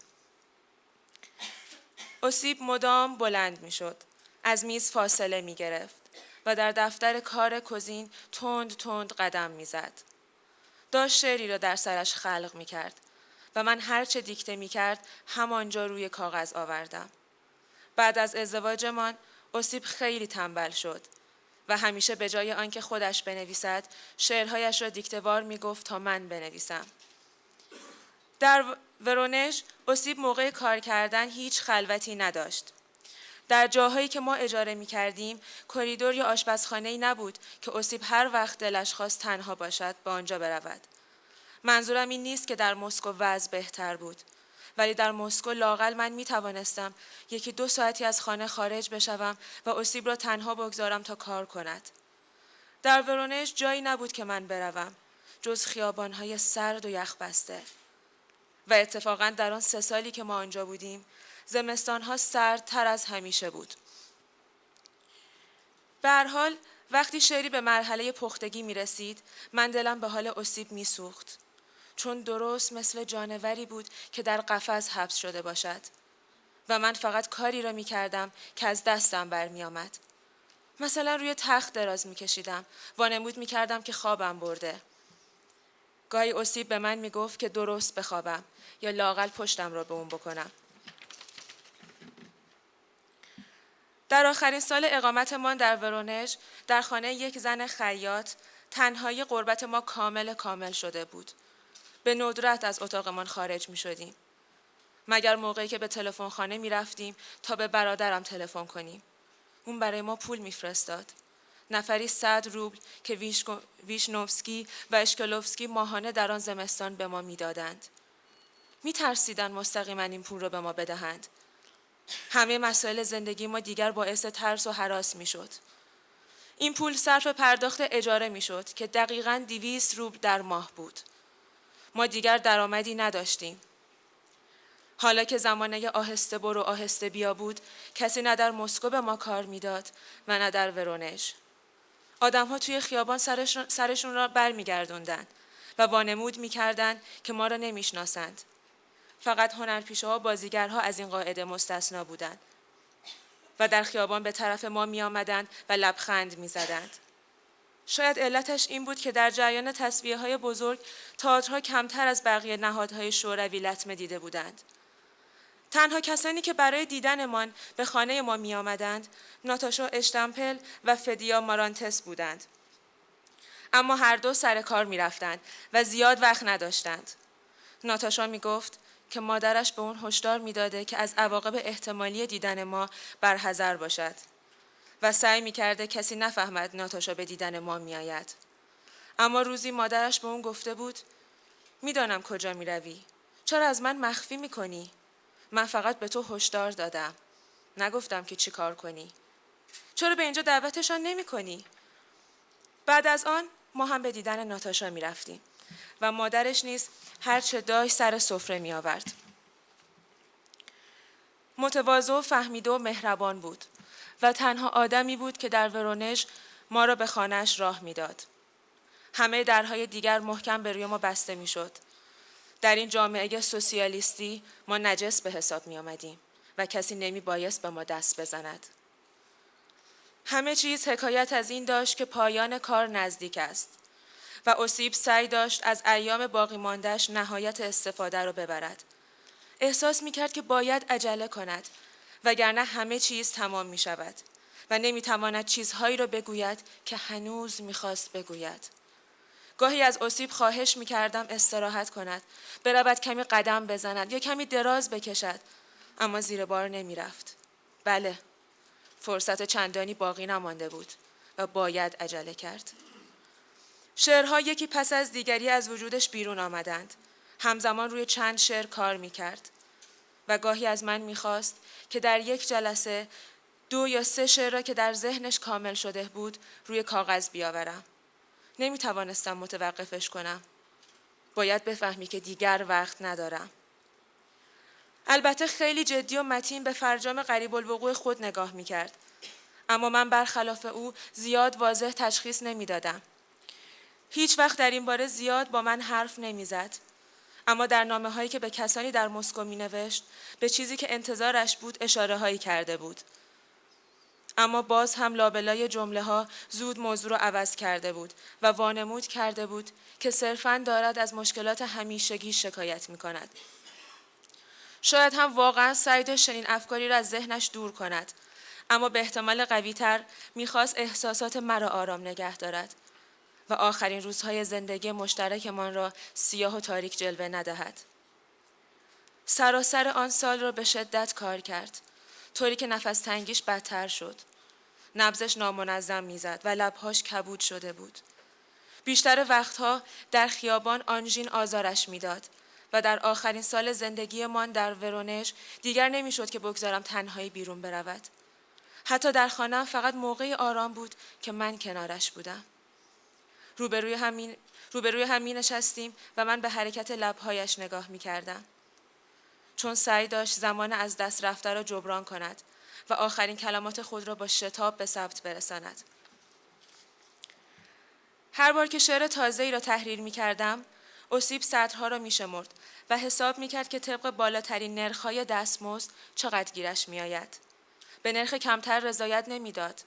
اسیب مدام بلند می شد. از میز فاصله می گرفت و در دفتر کار کوزین تند تند قدم می زد. داشت شعری را در سرش خلق می کرد و من هر چه دیکته می کرد همانجا روی کاغذ آوردم. بعد از ازدواجمان اسیب خیلی تنبل شد و همیشه به جای آنکه خودش بنویسد شعرهایش را دیکته‌وار می گفت تا من بنویسم. در ورونژ اسیب موقع کار کردن هیچ خلوتی نداشت. در جاهایی که ما اجاره می کردیم کریدور یا آشپزخانه‌ای نبود که اسیب هر وقت دلش خواست تنها باشد به آنجا برود. منظورم این نیست که در مسکو وضع بهتر بود، ولی در مسکو لااقل من می توانستم 1-2 ساعتی از خانه خارج بشوم و اسیب را تنها بگذارم تا کار کند. در ورونژ جایی نبود که من بروم جز خیابان‌های سرد و یخبسته. و اتفاقاً در آن 3 سالی که ما آنجا بودیم زمستان‌ها سردتر از همیشه بود. به هر حال وقتی شعری به مرحله پختگی می رسید من دلم به حال اسیب می سوخت. چون درست مثل جانوری بود که در قفس حبس شده باشد و من فقط کاری را می کردم که از دستم برمی آمد. مثلا روی تخت دراز می کشیدم، وانمود می کردم که خوابم برده. گاهی اسیب به من می گفت که درست بخوابم یا لااقل پشتم را به اون بکنم. در آخرین سال اقامتمان در ورونژ در خانه یک زن خیاط تنهایی غربت ما کامل شده بود. به ندرت از اتاقمان خارج می شدیم. مگر موقعی که به تلفن خانه می رفتیم تا به برادرم تلفن کنیم. اون برای ما پول می فرستاد. نفری 100 روبل که ویشنوفسکی و اشکلوفسکی ماهانه در آن زمستان به ما می دادند. می ترسیدن مستقیما این پول را به ما بدهند. همه مسائل زندگی ما دیگر باعث ترس و هراس می شد. این پول صرف پرداخت اجاره می شد که دقیقاً 200 روبل در ماه بود. ما دیگر درآمدی نداشتیم. حالا که زمانه آهسته برو آهسته بیا بود، کسی نه در مسکو به ما کار میداد و نه در ورونژ. آدم‌ها توی خیابان سرشون را برمیگردوندن و وانمود می‌کردند که ما را نمی‌شناسند. فقط هنرپیشه‌ها و بازیگرها از این قاعده مستثنا بودند. و در خیابان به طرف ما می آمدند و لبخند می زدند. شاید علتش این بود که در جریان تصفیه‌های بزرگ تئاترها کمتر از بقیه نهادهای شوروی لطمه دیده بودند. تنها کسانی که برای دیدنمان به خانه ما می آمدند ناتاشا اشتمپل و فدیا مارانتس بودند. اما هر دو سر کار می رفتند و زیاد وقت نداشتند. ناتاشا می گفت که مادرش به اون هشدار می داده که از عواقب احتمالی دیدن ما برحذر باشد و سعی می کرده کسی نفهمد ناتاشا به دیدن ما می آید. اما روزی مادرش به اون گفته بود می دانم کجا می روی. چرا از من مخفی می کنی؟ من فقط به تو هشدار دادم. نگفتم که چی کار کنی. چرا به اینجا دعوتشان نمی کنی؟ بعد از آن ما هم به دیدن ناتاشا می رفتیم و مادرش نیز هر چه داشت سر سفره می آورد. متواضع و فهمیده و مهربان بود و تنها آدمی بود که در ورونژ ما را به خانه‌اش راه می داد. همه درهای دیگر محکم به روی ما بسته می شد. در این جامعه سوسیالیستی ما نجس به حساب می آمدیم و کسی نمی بایست به ما دست بزند. همه چیز حکایت از این داشت که پایان کار نزدیک است و اوسیب سعی داشت از ایام باقی مانده‌اش نهایت استفاده را ببرد. احساس می کرد که باید عجله کند وگرنه همه چیز تمام می شود و نمی تواند چیزهایی را بگوید که هنوز می خواست بگوید. گاهی از اوسیب خواهش می کردم استراحت کند، برود کمی قدم بزند یا کمی دراز بکشد، اما زیر بار نمی رفت. بله، فرصت چندانی باقی نمانده بود و باید عجله کرد. شعرها یکی پس از دیگری از وجودش بیرون آمدند. همزمان روی چند شعر کار می کرد و گاهی از من می خواست که در یک جلسه 2 یا 3 شعر را که در ذهنش کامل شده بود روی کاغذ بیاورم. نمی توانستم متوقفش کنم. باید بفهمی که دیگر وقت ندارم. البته خیلی جدی و متین به فرجام قریب الوقوع خود نگاه می کرد. اما من برخلاف او زیاد واضح تشخیص نمی دادم. هیچ وقت در این باره زیاد با من حرف نمی زد. اما در نامه هایی که به کسانی در مسکو می نوشت به چیزی که انتظارش بود اشاره هایی کرده بود. اما باز هم لابلای جمله ها زود موضوع را عوض کرده بود و وانمود کرده بود که صرفاً دارد از مشکلات همیشگی شکایت می کند. شاید هم واقعاً سعی داشت چنین افکاری را از ذهنش دور کند، اما به احتمال قوی‌تر می‌خواست احساسات مرا آرام نگه دارد و آخرین روزهای زندگی مشترکمان را سیاه و تاریک جلوه ندهد. سراسر آن سال را به شدت کار کرد، طوری که نفس تنگیش بدتر شد. نبضش نامنظم می‌زد و لب‌هاش کبود شده بود. بیشتر وقتها در خیابان آنژین آزارش می‌داد و در آخرین سال زندگیمان در ورونژ دیگر نمی‌شد که بگذارم تنهایی بیرون برود. حتی در خانه‌ام فقط موقع آرام بود که من کنارش بودم. روبروی هم می‌نشستیم و من به حرکت لب‌هایش نگاه می‌کردم. چون سعی داشت زمان از دست رفته را جبران کند و آخرین کلمات خود را با شتاب به ثبت برساند. هر بار که شعر تازه‌ای را تحریر می‌کردم، اوسیب سطرها را می‌شمرد و حساب می‌کرد که طبق بالاترین نرخ‌های دستمزد چقدر گیرش می‌آید. به نرخ کمتر رضایت نمی‌داد،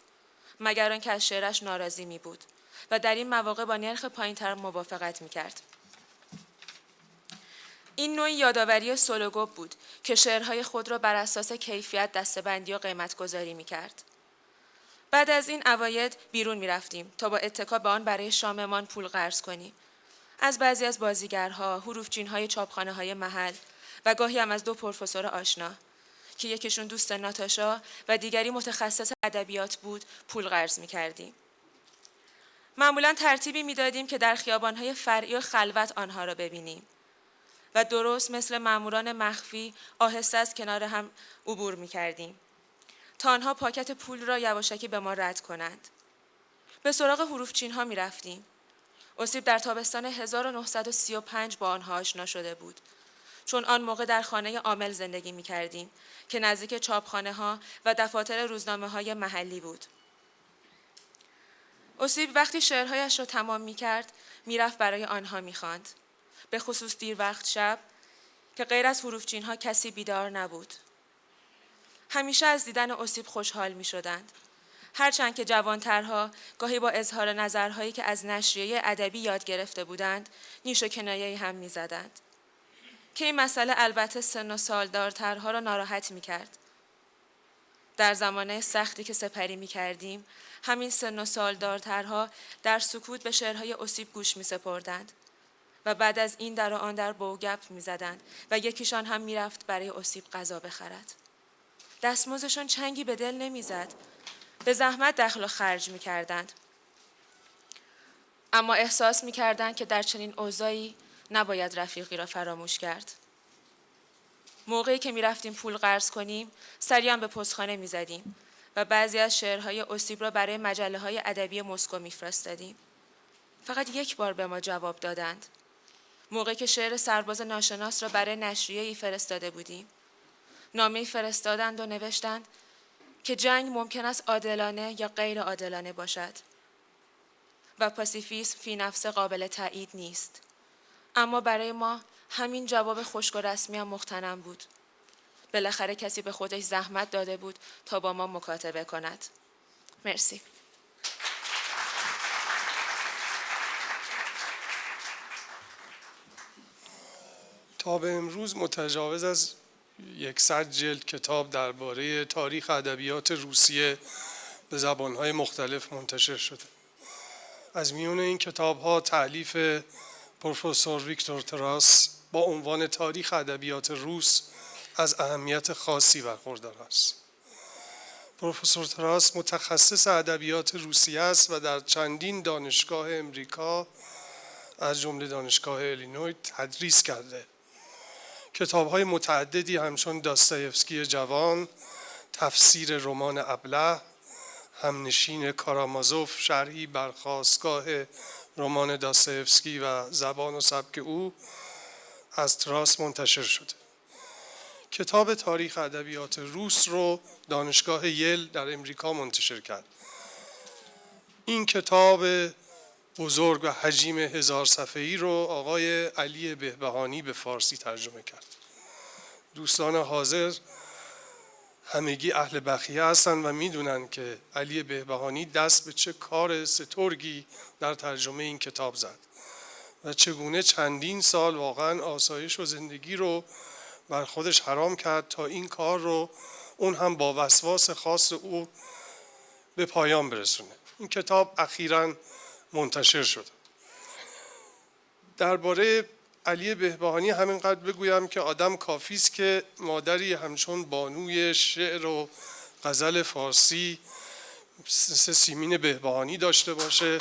مگر آنکه از شعرش ناراضی می‌بود و در این مواقع با نرخ پایین‌تر موافقت می‌کرد. این نوعی یادآوری سولوگوب بود که شعرهای خود را بر اساس کیفیت دسته‌بندی و قیمت‌گذاری می‌کرد. بعد از این عواید بیرون می‌رفتیم تا با اتکا به آن برای شاممان پول قرض کنیم. از بعضی از بازیگرها، حروفچین‌های چاپخانه‌های محل و گاهی هم از 2 پروفسور آشنا که یکیشون دوست ناتاشا و دیگری متخصص ادبیات بود پول قرض می‌کردیم. معمولاً ترتیبی می‌دادیم که در خیابان‌های فرعی و خلوت آنها را ببینیم و درست مثل ماموران مخفی آهسته از کنار هم عبور می‌کردیم تا آنها پاکت پول را یواشکی به ما رد کنند. به سراغ حروفچین‌ها می‌رفتیم. اوسیب در تابستان 1935 با آنها آشنا شده بود، چون آن موقع در خانه عامل زندگی می‌کردیم که نزدیک چاپخانه‌ها و دفاتر روزنامه‌های محلی بود. اوسیب وقتی شعرهایش را تمام می‌کرد، می‌رفت برای آنها می‌خواند. به خصوص دیر وقت شب که غیر از حروفچین‌ها کسی بیدار نبود. همیشه از دیدن اوسیب خوشحال می شدند. هرچند که جوانترها گاهی با اظهار نظرهایی که از نشریه ادبی یاد گرفته بودند نیش و کنایه‌ای هم می زدند. که این مسئله البته سن و سالدارترها را ناراحت می کرد. در زمانه سختی که سپری می کردیم همین سن و سالدارترها در سکوت به شعرهای اوسیب گوش می سپردند و بعد از این در و آن در بوگپ می زدند و یکیشان هم می رفت برای اوسیب غذا بخرد. دستمزدشان چنگی به دل نمی زد. به زحمت دخل و خرج می کردند. اما احساس می کردند که در چنین اوضاعی نباید رفیقی را فراموش کرد. موقعی که می رفتیم پول قرض کنیم سریعا به پستخانه می زدیم و بعضی از شعرهای اوسیب را برای مجله های ادبی مسکو می فرستادیم. فقط یک بار به ما جواب دادند. موقعی که شعر سرباز ناشناس را برای نشریه‌ای فرستاده بودیم. نامه‌ای فرستادند و نوشتند که جنگ ممکن است عادلانه یا غیر عادلانه باشد و پاسیفیسم فی نفسه قابل تایید نیست. اما برای ما همین جواب خشک و رسمی هم مغتنم بود. بالاخره کسی به خودش زحمت داده بود تا با ما مکاتبه کند. مرسی. تا به امروز متجاوز از 100 جلد کتاب درباره تاریخ ادبیات روسیه به زبانهای مختلف منتشر شده. از میون این کتاب‌ها تألیف پروفسور ویکتور تراس با عنوان تاریخ ادبیات روس از اهمیت خاصی برخوردار است. پروفسور تراس متخصص ادبیات روسیه است و در چندین دانشگاه امریکا از جمله دانشگاه ایلینوی تدریس کرده. کتاب‌های متعددی همچون داستایفسکی جوان، تفسیر رمان ابله، همنشین کارامازوف، شرحی بر خاستگاه رمان داستایفسکی و زبان و سبک او از تراس منتشر شده. کتاب تاریخ ادبیات روس رو دانشگاه یل در امریکا منتشر کرد. این کتاب بزرگ و حجیم 1000 صفحه‌ای رو آقای علی بهبهانی به فارسی ترجمه کرد. دوستان حاضر همگی اهل بخیه هستند و میدونن که علی بهبهانی دست به چه کار سترگی در ترجمه این کتاب زد و چگونه چندین سال واقعا آسایش و زندگی رو بر خودش حرام کرد تا این کار رو اون هم با وسواس خاص او به پایان برسونه. این کتاب اخیراً منتشر شد. درباره علی بهبهانی همینقدر بگویم که آدم کافی است که مادری همچون بانوی شعر و غزل فارسی مثل سیمین بهبهانی داشته باشه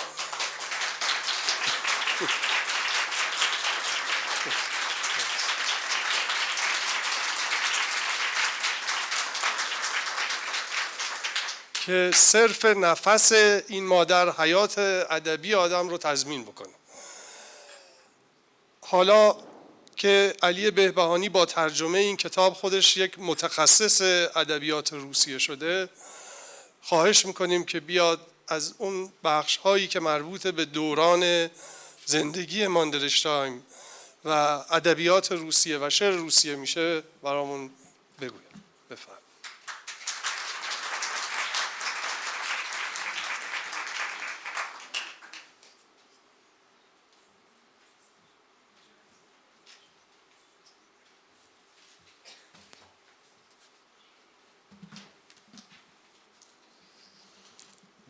که صرف نفس این مادر حیات ادبی آدم رو تضمین بکنه. حالا که علی بهبهانی با ترجمه این کتاب خودش یک متخصص ادبیات روسیه شده، خواهش میکنیم که بیاد از اون بخش هایی که مربوط به دوران زندگی ماندلشتایم و ادبیات روسیه و شعر روسیه میشه برامون بگوید. بفرمایید.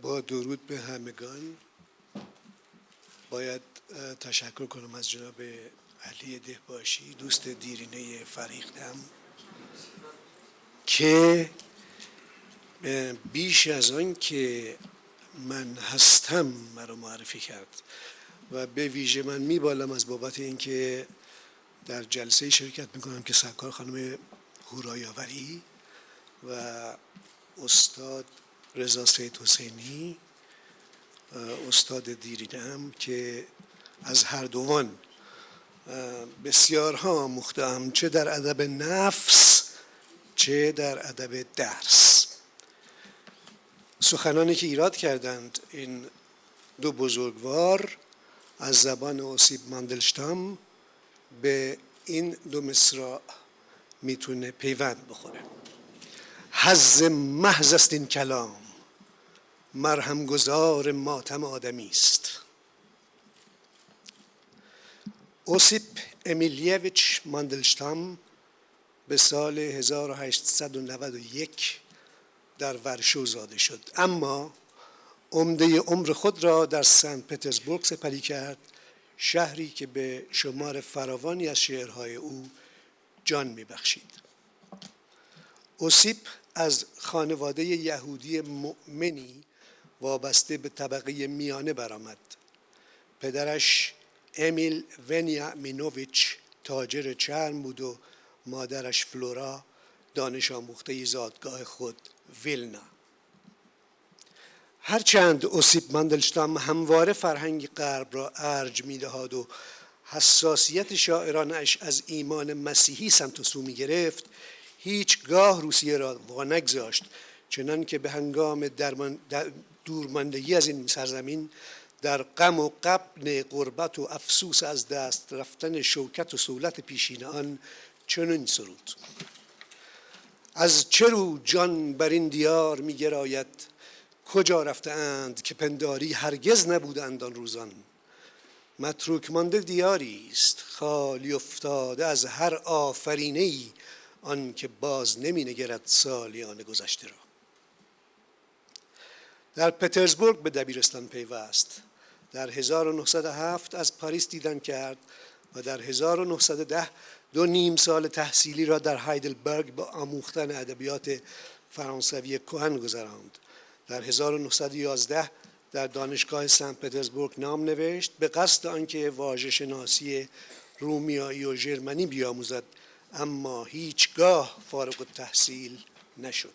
با درود به همگان، باید تشکر کنم از جناب علی دهباشی دوست دیرینه فریقدم که بیش از آن که من هستم مرا معرفی کرد و به ویژه من میبالم از بابت اینکه در جلسه شرکت میکنم که سرکار خانم هورایاوری و استاد رضا سید حسینی استاد دیرینم که از هر دوان بسیارها آموختم، چه در ادب نفس چه در ادب درس. سخنانی که ایراد کردند این دو بزرگوار از زبان اوسیب ماندلشتام به این دو مصرع میتونه پیوند بخوره. حظ محض است این کلام، مرهم گذار ماتم آدمی است. اوسیپ امیلیویچ ماندلشتام به سال 1891 در ورشو زاده شد، اما عمده عمر خود را در سن پترزبورگ سپری کرد، شهری که به شمار فراوانی از شعرهای او جان میبخشید. اوسیپ از خانواده یهودی مؤمنی وابسته به طبقه میانه برآمد. پدرش امیل ونیامینوویچ تاجر چرم بود و مادرش فلورا دانش آموخته زادگاه خود ویلنا. هرچند اوسیپ ماندلشتام همواره فرهنگ غرب را ارج می‌دهاد و حساسیت شاعرانش از ایمان مسیحی سمت و سو می‌گرفت، هیچگاه روسیه را وانگذاشت، چنان که به هنگام دورماندگی از این سرزمین در غم و غبن غربت و افسوس از دست رفتن شوکت و سهولت پیشین آن چنین سرود: از چه رو جان بر این دیار می‌گراید، کجا رفته اند که پنداری هرگز نبودند آن روزان. متروک مانده دیاری است خالی افتاده از هر آفرینه‌ای، آن که باز نمی‌نگرد سالیان گذشته را. در پترزبورگ به دبیرستان پیوست. در 1907 از پاریس دیدن کرد و در 1910 2 نیم سال تحصیلی را در هایدلبرگ با آموختن ادبیات فرانسوی کهن گذراند. در 1911 در دانشگاه سن پترزبورگ نام نوشت به قصد آنکه واژه شناسی رومیایی و ژرمنی بیاموزد، اما هیچگاه فارغ التحصیل نشد.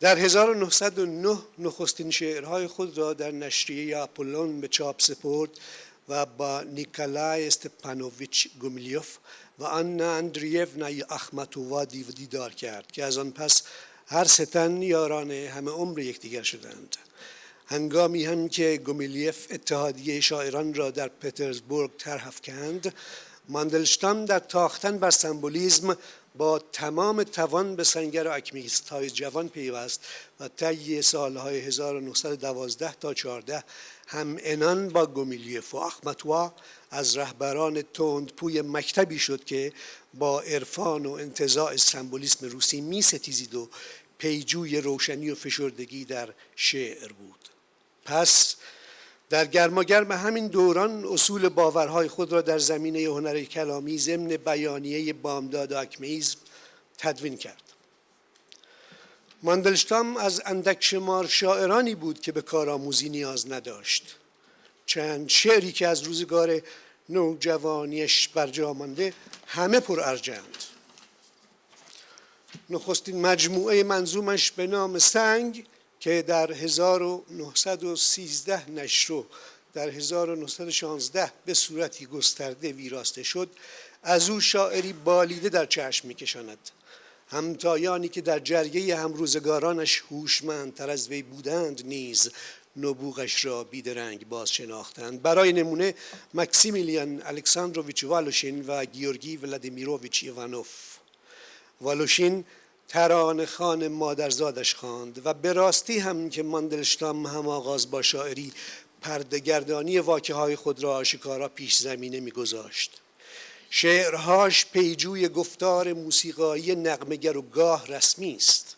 در 1909 نخستین شعرهای خود را در نشریه آپولون به چاپ سپرد و با نیکولای استپانوویچ گومیلیوف و آنا اندریونا اخماتووا دیدار کرد که از آن پس هر 3 تن یاران همه عمر یکدیگر شدند. هنگامی هم که گومیلیوف اتحادیه شاعران را در پترزبورگ طرح افکند، ماندلشتام در تاختن بر سمبولیسم با تمام توان به سنگر اکمیست‌های جوان پیوست و طی سالهای 1912 تا 14 هم عنان با گومیلیوف و اخماتووا از رهبران تندپوی مکتبی شد که با عرفان و انتزاع سمبولیسم روسی می ستیزید و پیجوی روشنی و فشردگی در شعر بود. پس در گرماگرم همین دوران اصول باورهای خود را در زمینه هنر کلامی ضمن بیانیه بامداد اکمیزم تدوین کرد. ماندلشتام از اندک شمار شاعرانی بود که به کارآموزی نیاز نداشت. چند شعری که از روزگار نوجوانیش برجا مانده همه پر ارجند. نخستین مجموعه منظومش به نام سنگ که در 1913 نشر و در 1916 به صورتی گسترده ویراسته شد، از او شاعری بالیده در چشم می‌کشاند. همتایانی که در جریه همروزگارانش هوشمندتر از وی بودند نیز نبوغش را بیدرنگ باز شناختند. برای نمونه مکسیمیلیان الکساندروویچ والوشین و گیورگی ولادیمیروویچ ایوانوف. والوشین ترانه‌خوان مادرزادش خواند و به راستی هم که ماندلشتام هم آغاز با شاعری پرده‌گردانی واکه‌های خود را آشکارا پیش زمینه می‌گذاشت. شعرهاش پیجوی گفتار موسیقایی نغمه‌گر و گاه رسمی است.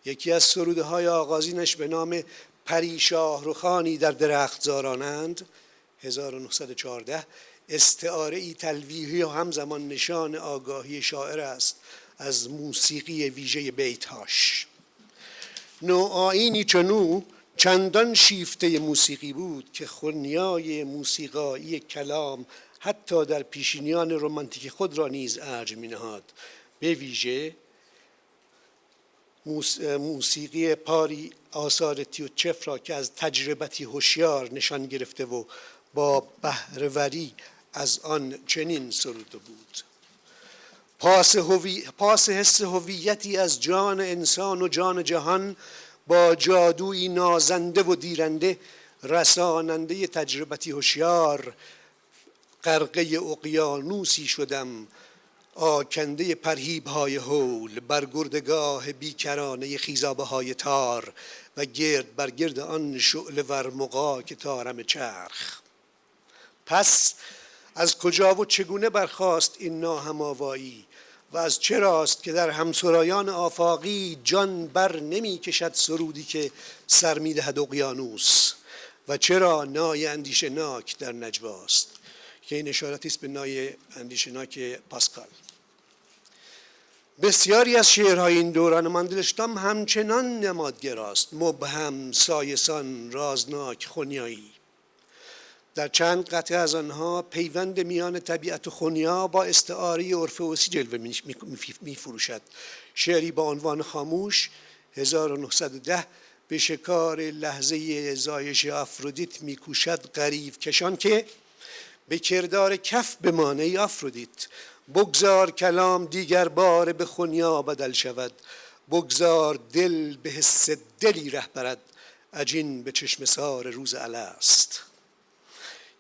یکی از سروده‌های آغازینش به نام پری شاهرخانی در درختزارانند 1914 استعاره‌ای تلویحی و همزمان نشان آگاهی شاعر است از موسیقی ویژه بیتهاش. نوآیینی چنو چندان شیفته موسیقی بود که خنیای موسیقایی کلام حتی در پیشینیان رمانتیک خود را نیز ارج می‌نهاد. به ویژه موسیقی پاری آثار تیوتچف را که از تجربتی هوشیار نشان گرفته و با بهره‌وری از آن چنین سروده بود: پاس حس هویتی از جان انسان و جان جهان با جادویی نازنده و دیرنده، رساننده تجربتی هوشیار غرقه اقیانوسی شدم، آکنده پرهیب های هول بر گردگاه بیکرانه خیزابه های تار و گرد بر گرد آن شعله ورمقا که تارم چرخ. پس از کجا و چگونه برخاست این ناهماوایی و از چراست که در همسرایان آفاقی جان بر نمی کشد سرودی که سر می دهد اقیانوس و چرا نای اندیشناک در نجواست، که این اشارتی است به نای اندیشناک پاسکال. بسیاری از شعرهای این دوران ماندلشتام همچنان نمادگراست، مبهم، سایسان، رازناک، خونیایی. در چند قطعه از آنها پیوند میان طبیعت و خونیا با استعاره اورفئوسی جلوه می فروشد. شعری با عنوان خاموش 1910 به شکار لحظه زایش آفرودیت میکوشد غریو کشان که به کردار کف بمانه ای آفرودیت. بگذار کلام دیگر بار به خونیا بدل شود، بگذار دل به حس دلی ره برد، عجین به چشم سار روز الست.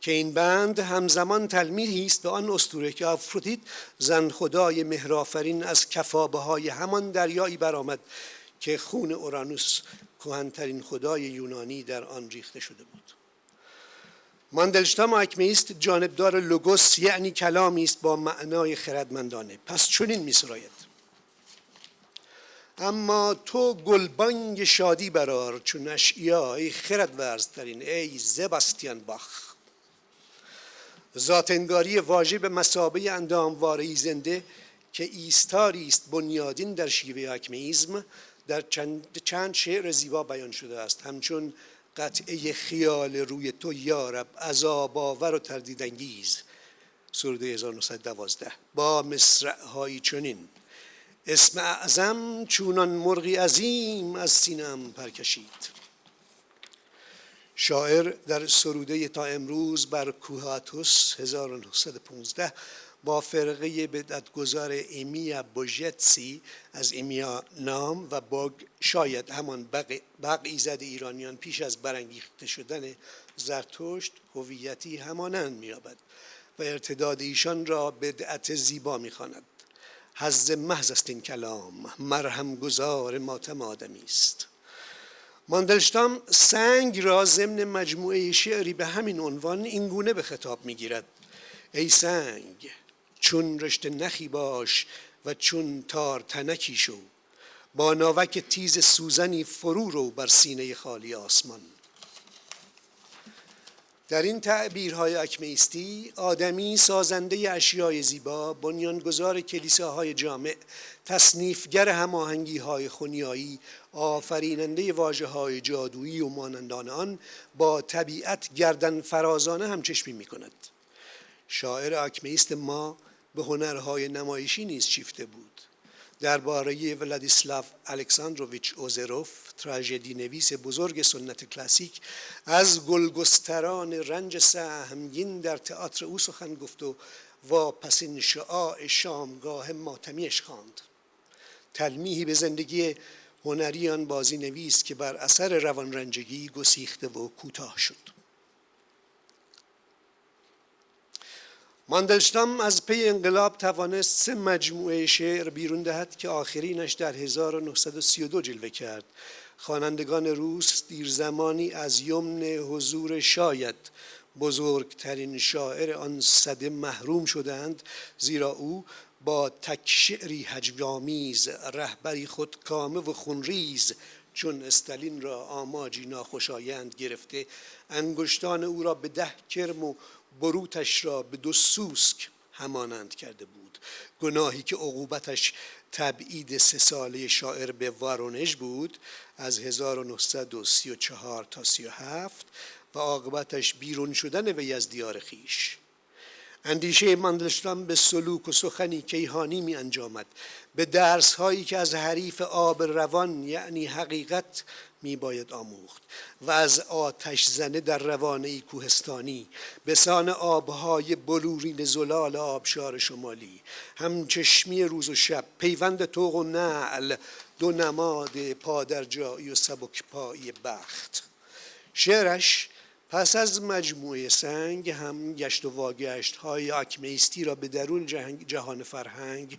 که این بند همزمان تلمیحی است به آن اسطوره که آفرودیت زن خدای مهرآفرین از کفابه های همان دریایی برآمد که خون اورانوس کهن‌ترین خدای یونانی در آن ریخته شده بود. ماندلشتام آکمئیست جانبدار لوگوس، یعنی کلامی است با معنای خردمندانه. پس چنین می‌سراید: اما تو گلبانگ شادی برار چون اشعیا، ای خرد ورزترین، ای زباستیان باخ. ذات‌انگاری واژه به مثابه اندامواره‌ای زنده که ایستاری است بنیادین در شیوه آکمئیسم در چند شعر زیبا بیان شده است، همچون قطعه خیال روی تو یارب عذاب آور و تردیدانگیز سروده 1912 با مصرع‌هایی چنین: اسم اعظم چونان مرغی عظیم از سینه‌ام پر کشید. شاعر در سروده تا امروز بر کوه آتوس 1915 با فرقه بدعتگذار ایمیا بوژتسی از ایمیا نام و باگ شاید همان بق ایزد ایرانیان پیش از برانگیخته شدن زرتشت هویتی همانند می‌یابد و ارتداد ایشان را بدعت زیبا می‌خواند. حظ محض است این کلام، مرهم گزار ماتم آدمی است. ماندلشتام سنگ را ضمن مجموعه شعری به همین عنوان اینگونه به خطاب می‌گیرد: ای سنگ چون رشته نخی باش و چون تار تنکی شو، با ناوک تیز سوزنی فرو رو بر سینه خالی آسمان. در این تعبیرهای آکمئیستی آدمی سازنده اشیای زیبا، بنیانگذار کلیساهای جامع، تصنیفگر هماهنگی‌های خونیایی، آفریننده واژه‌های جادویی و مانندان آن با طبیعت گردن فرازانه همچشمی می‌کند. شاعر آکمئیست ما به هنرهای نمایشی نیز شیفته بود. درباره ولادیسلاو الکساندروویچ اوزروف، تراژدی نویس بزرگ سنت کلاسیک، از گلگستران رنج سهمگین در تئاتر او سخن گفت و واپسین شعاع شامگاه ماتمیش خواند. تلمیحی به زندگی هنری آن بازی نویس که بر اثر روانرنجگی گسیخته و کوتاه شد. ماندلشتام از پی انقلاب توانست 3 مجموعه شعر بیرون دهد که آخرینش در 1932 جلوه کرد. خوانندگان روس دیر زمانی از یمن حضور شاید بزرگترین شاعر آن سده محروم شدند، زیرا او با تک شعری هجوآمیز، رهبری خودکامه و خونریز چون استالین را آماجی ناخوشایند گرفته، انگشتان او را به 10 کرم و بروتش را به 2 سوسک همانند کرده بود. گناهی که عقوبتش تبعید 3 ساله شاعر به وارونژ بود از 1934 تا 37 و عاقبتش بیرون شدن وی از دیار خیش. اندیشه ماندلشتام به سلوک و سخنی کیهانی می انجامد، به درس هایی که از حریف آب روان یعنی حقیقت می باید آموخت و از آتش زنه در روانه کوهستانی به سان آبهای بلورین زلال آبشار شمالی، همچشمی روز و شب، پیوند طوق و نعل، 2 نماد پادرجایی و سبکپایی بخت. شعرش پس از مجموعه سنگ هم گشت و واگشت های آکمیستی را به درون جهان فرهنگ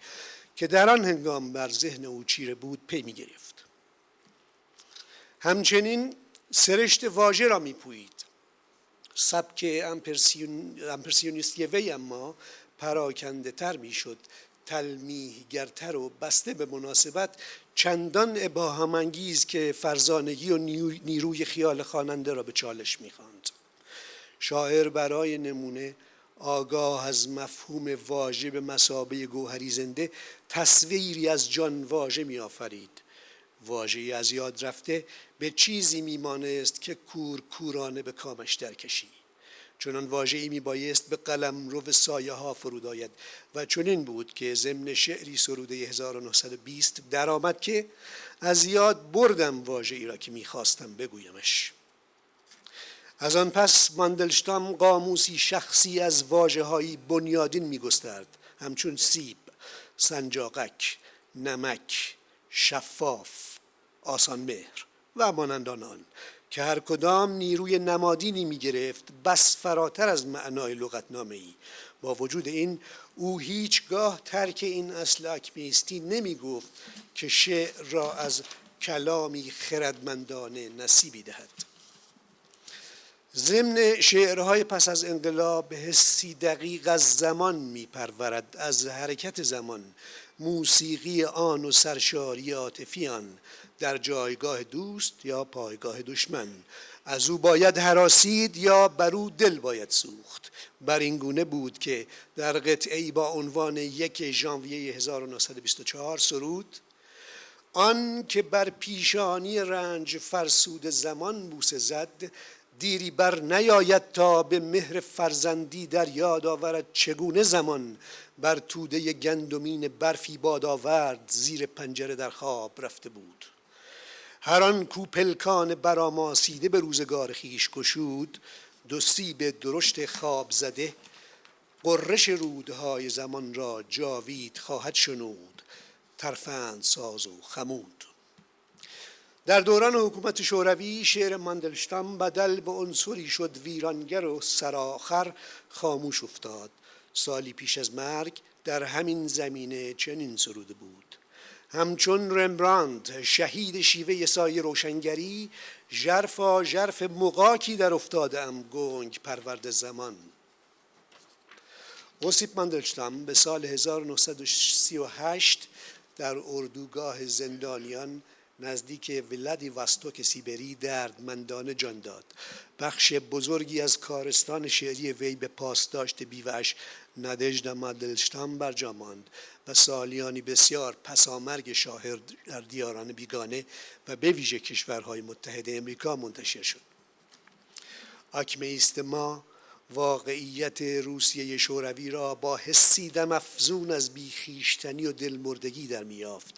که در آن هنگام بر ذهن او چیره بود پی می گرفت. همچنین سرشت واژه را می پویید. سبک امپرسیونیستی وی اما پراکنده تر می شد، تلمیحگرتر و بسته به مناسبت چندان ابهام انگیز که فرزانگی و نیروی خیال خواننده را به چالش می خواند. شاعر برای نمونه آگاه از مفهوم واژه به مثابه گوهری زنده تصویری از جان واژه می آفرید. واژه‌ای از یاد رفته به چیزی میمانست که کورانه به کامش در کشی. چنان واژه‌ای میبایست به قلمرو سایه ها فرود آید و چنین بود که ضمن شعری سروده 1920 درآمد که از یاد بردم واژه‌ای را که میخواستم بگویمش. از آن پس ماندلشتام قاموسی شخصی از واژه‌هایی بنیادین میگسترد، همچون سیب، سنجاقک، نمک، شفاف، آسان مهر و مانندان آن که هر کدام نیروی نمادینی می گرفت بس فراتر از معنای لغتنامه‌ای. با وجود این او هیچگاه ترک این اصل آکمیستی نمی گفت که شعر را از کلامی خردمندانه نصیبی دهد. ضمن شعرهای پس از انقلاب حسی دقیق از زمان می پرورد، از حرکت زمان، موسیقی آن و سرشاری عاطفی آن، در جایگاه دوست یا پایگاه دشمن، از او باید هراسید یا بر او دل باید سوخت. بر این گونه بود که در قطعه‌ای با عنوان 1 ژانویه 1924 سرود: آن که بر پیشانی رنج فرسود زمان بوسه زد، دیری بر نیاید تا به مهر فرزندی در یاد آورد چگونه زمان بر توده گندمین برفی باد آورد زیر پنجره در خواب رفته بود. هر آن کو پلکان برآماسیده به روزگار خویش گشود، دو سیب درشت خواب زده غرش رودهای زمان را جاوید خواهد شنود، ترفند ساز و خمود. در دوران حکومت شوروی شعر ماندلشتام بدل به عنصری شد ویرانگر و سرآخر خاموش افتاد. سالی پیش از مرگ در همین زمینه چنین سروده بود: همچون رمبراند شهید شیوه سایه روشنگری، ژرفا ژرف مغاکی در افتاده ام گنگ پرورد زمان. اوسیپ ماندلشتام به سال 1938 در اردوگاه زندانیان نزدیک ولادیواستوک سیبری دردمندانه جان داد. بخش بزرگی از کارستان شعری وی به پاسداشت بیوه‌اش نادژدا ماندلشتام برجا ماند و سالیانی بسیار پسامرگ شاعر در دیاران بیگانه و به ویژه کشورهای متحد امریکا منتشر شد. آکمیست ما واقعیت روسیه شوروی را با حسی دم افزون از بیخیشتنی و دلمردگی در میافت.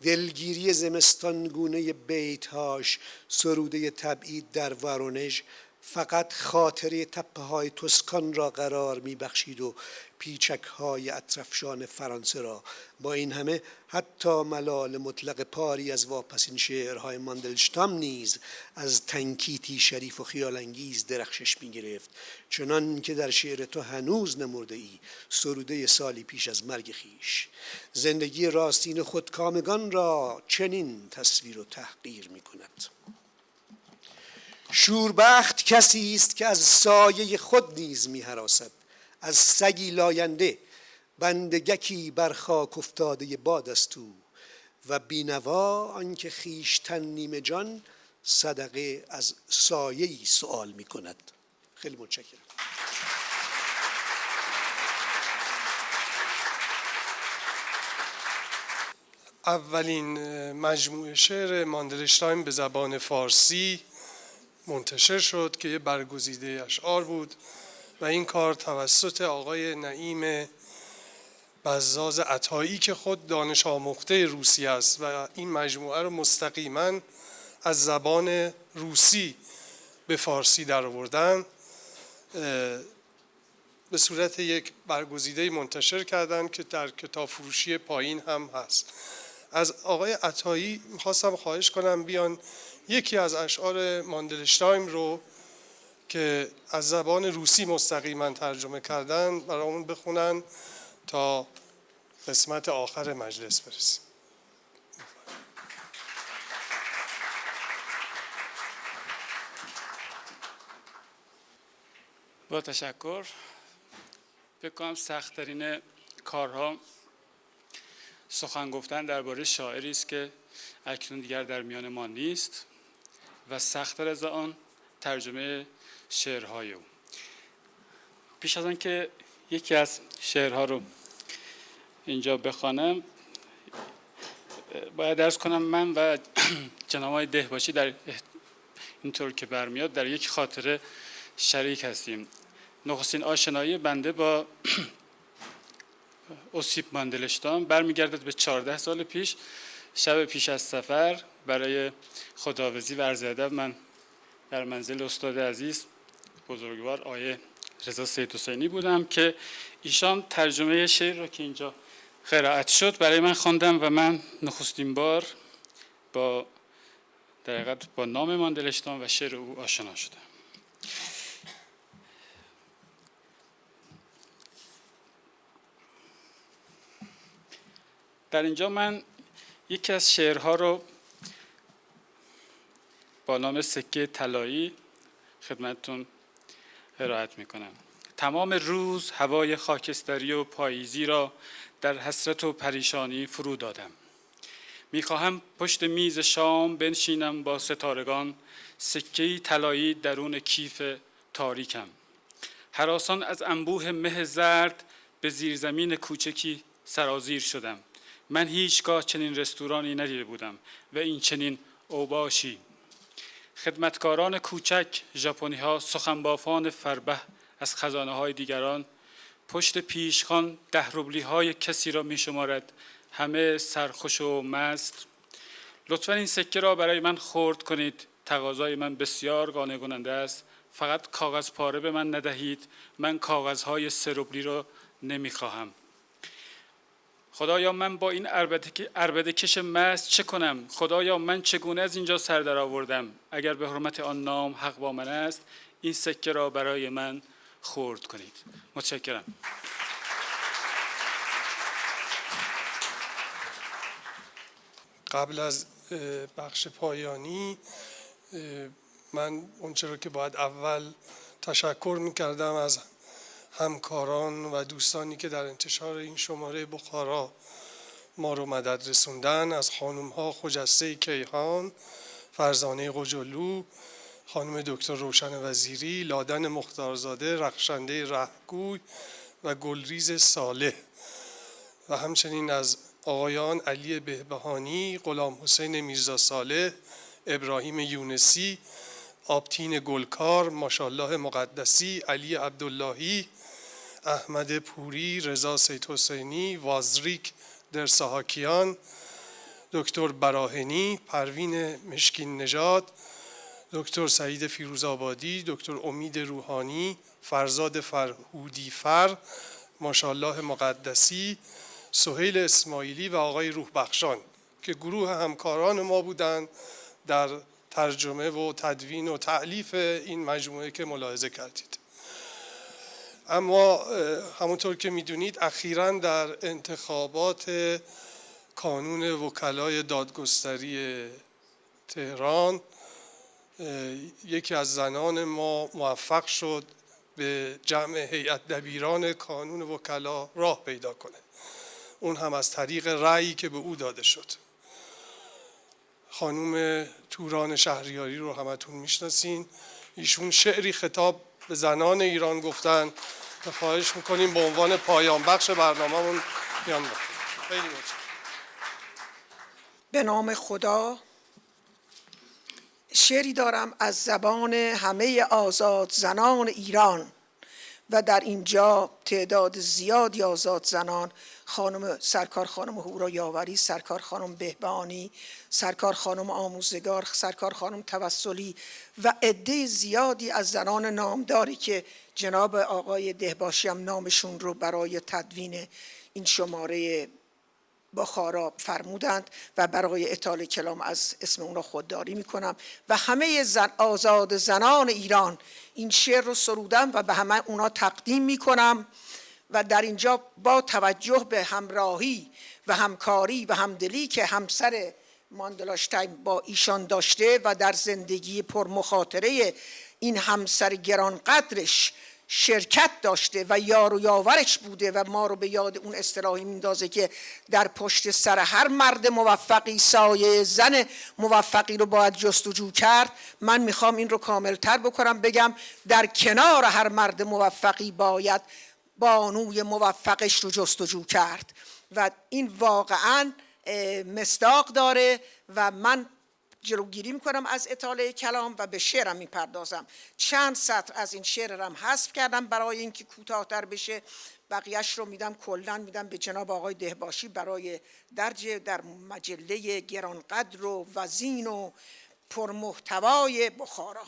دلگیری زمستانگونه بیتهاش سروده تبعید در وارونژ فقط خاطره تپه های توسکان را قرار می بخشید و پیچک های اطرفشان فرانسه را. با این همه حتی ملال مطلق پاری از واپسین شعرهای ماندلشتام نیز از تنکیتی شریف و خیال انگیز درخشش می گرفت، چنان که در شعر تو هنوز نمرده ای سروده سالی پیش از مرگ خیش. زندگی راستین خودکامگان را چنین تصویر و تحقیر می کند: شوربخت کسی است که از سایه خود نیز می هراسد، از سگی لاینده بندگکی بر خاک افتاده باد است او، و بینوا آنکه خویشتن نیمه جان صدقه از سایه‌ای سؤال می کند. خیلی متشکرم. اولین مجموعه شعر ماندلشتایم به زبان فارسی منتشر شد که یه برگزیده اشعار بود و این کار توسط آقای نعیم بزاز عطایی که خود دانش آموخته روسی است و این مجموعه رو مستقیما از زبان روسی به فارسی در آوردن، به صورت یک برگزیده منتشر کردن که در کتاب فروشی پایین هم هست. از آقای عطایی میخواستم خواهش کنم بیان یکی از اشعار ماندلشتایم رو که از زبان روسی مستقیما ترجمه کردن برامون بخونن تا قسمت آخر مجلس برسیم. با تشکر. فکر کنم سخت‌ترین کارها سخن گفتن درباره شاعری است که اکنون دیگر در میان ما نیست و سخت‌تر از آن ترجمه شعرهای او. پیش از آن که یکی از شعرها رو اینجا بخوانم باید عرض کنم من و جناب آقای دهباشی در اینطور که برمیاد در یک خاطره شریک هستیم. نخستین آشنایی بنده با اوسیپ ماندلشتام برمیگردد به 14 سال پیش. شب پیش از سفر برای خداحافظی و عرض ادب من در منزل استاد عزیز بزرگوار آیه رضا سید حسینی بودم که ایشان ترجمه شعر را که اینجا قرائت شد برای من خواندم و من نخستین بار با در حقیقت با نام ماندلشتام و شعر او آشنا شدم. در اینجا من یکی از شعرها رو با نام سکه طلایی خدمتتون قرائت میکنم. تمام روز هوای خاکستری و پاییزی را در حسرت و پریشانی فرو دادم. میخواهم پشت میز شام بنشینم با ستارگان، سکه‌ای طلایی درون کیف تاریکم. هراسان از انبوه مه زرد به زیرزمین کوچکی سرازیر شدم. من هیچگاه چنین رستورانی ندیده بودم و این چنین اوباشی. خدمتکاران کوچک، ژاپنی‌ها، سخنبافان فربه از خزانه‌های دیگران، پشت پیشخوان 10 روبلی‌های کسی را می‌شمارد، همه سرخوش و مست. لطفاً این سکه را برای من خرد کنید. تقاضای من بسیار قانع کننده است. فقط کاغذ پاره به من ندهید. من کاغذهای 3 روبلی را نمی‌خواهم. خدایا من با این عربده کش مست چه کنم؟ خدایا من چگونه از اینجا سر در آوردم؟ اگر به حرمت آن نام حق با من است، این سکه را برای من خرد کنید. متشکرم. قبل از بخش پایانی من اونچه رو که باید اول تشکر می‌کردم از همکاران و دوستانی که در انتشار این شماره بخارا ما رو مدد رسوندن، از خانم‌ها خجسته کیهان، فرزانه قجلو، خانم دکتر روشن وزیری، لادن مختارزاده، رخشنده رهگوی و گلریز صالح و همچنین از آقایان علی بهبهانی، غلام حسین میرزا صالح، ابراهیم یونسی، آبتین گلکار، ماشاءالله مقدسی، علی عبداللهی، احمد پوری، رضا سید حسینی، وازریک درساهاکیان، دکتر براهنی، پروین مشکین نژاد، دکتر سعید فیروزآبادی، دکتر امید روحانی، فرزاد فرهودی فر، ماشاءالله مقدسی، سهیل اسماعیلی و آقای روح بخشان که گروه همکاران ما بودند در ترجمه و تدوین و تألیف این مجموعه که ملاحظه کردید. اما همونطور که میدونید اخیراً در انتخابات کانون وکلای دادگستری تهران یکی از زنان ما موفق شد به جمع هیئت دبیران کانون وکلا راه پیدا کنه، اون هم از طریق رأیی که به او داده شد. خانم توران شهریاری رو همتون میشناسین. ایشون شعری خطاب به زنان ایران گفتن که خواهش میکنیم به عنوان پایان بخش برنامه‌مون بیان بکنیم. خیلی متشکرم. به نام خدا. شعری دارم از زبان همه آزاد زنان ایران و در اینجا تعداد زیادی آزاد زنان، سرکار خانم هورا یاوری، سرکار خانم بهبهانی، سرکار خانم آموزگار، سرکار خانم توسلی و عده زیادی از زنان نامداری که جناب آقای دهباشی هم نامشون رو برای تدوین این شماره بخارا فرمودند و برای اطاله کلام از اسم اونا خودداری میکنم و همه آزاد زنان ایران این شعر رو سرودم و به همه اونا تقدیم میکنم و در اینجا با توجه به همراهی و همکاری و همدلی که همسر ماندلاشتاین با ایشان داشته و در زندگی پرمخاطره این همسر گرانقدرش شرکت داشته و یار و یاورش بوده و ما رو به یاد اون اصطلاحی میندازه که در پشت سر هر مرد موفقی سایه زن موفقی رو باید جستجو کرد. من میخوام این رو کاملتر بکنم، بگم در کنار هر مرد موفقی باید بانوی موفقش رو جستجو کرد و این واقعاً مصداق داره و من جلوگیری میکنم از اطاله کلام و به شعرم میپردازم. چند سطر از این شعرم حذف کردم برای اینکه کوتاه‌تر بشه، بقیهش رو میدم کلاً میدم به جناب آقای دهباشی برای درج در مجله گرانقدر و وزین و پرمحتوای بخارا.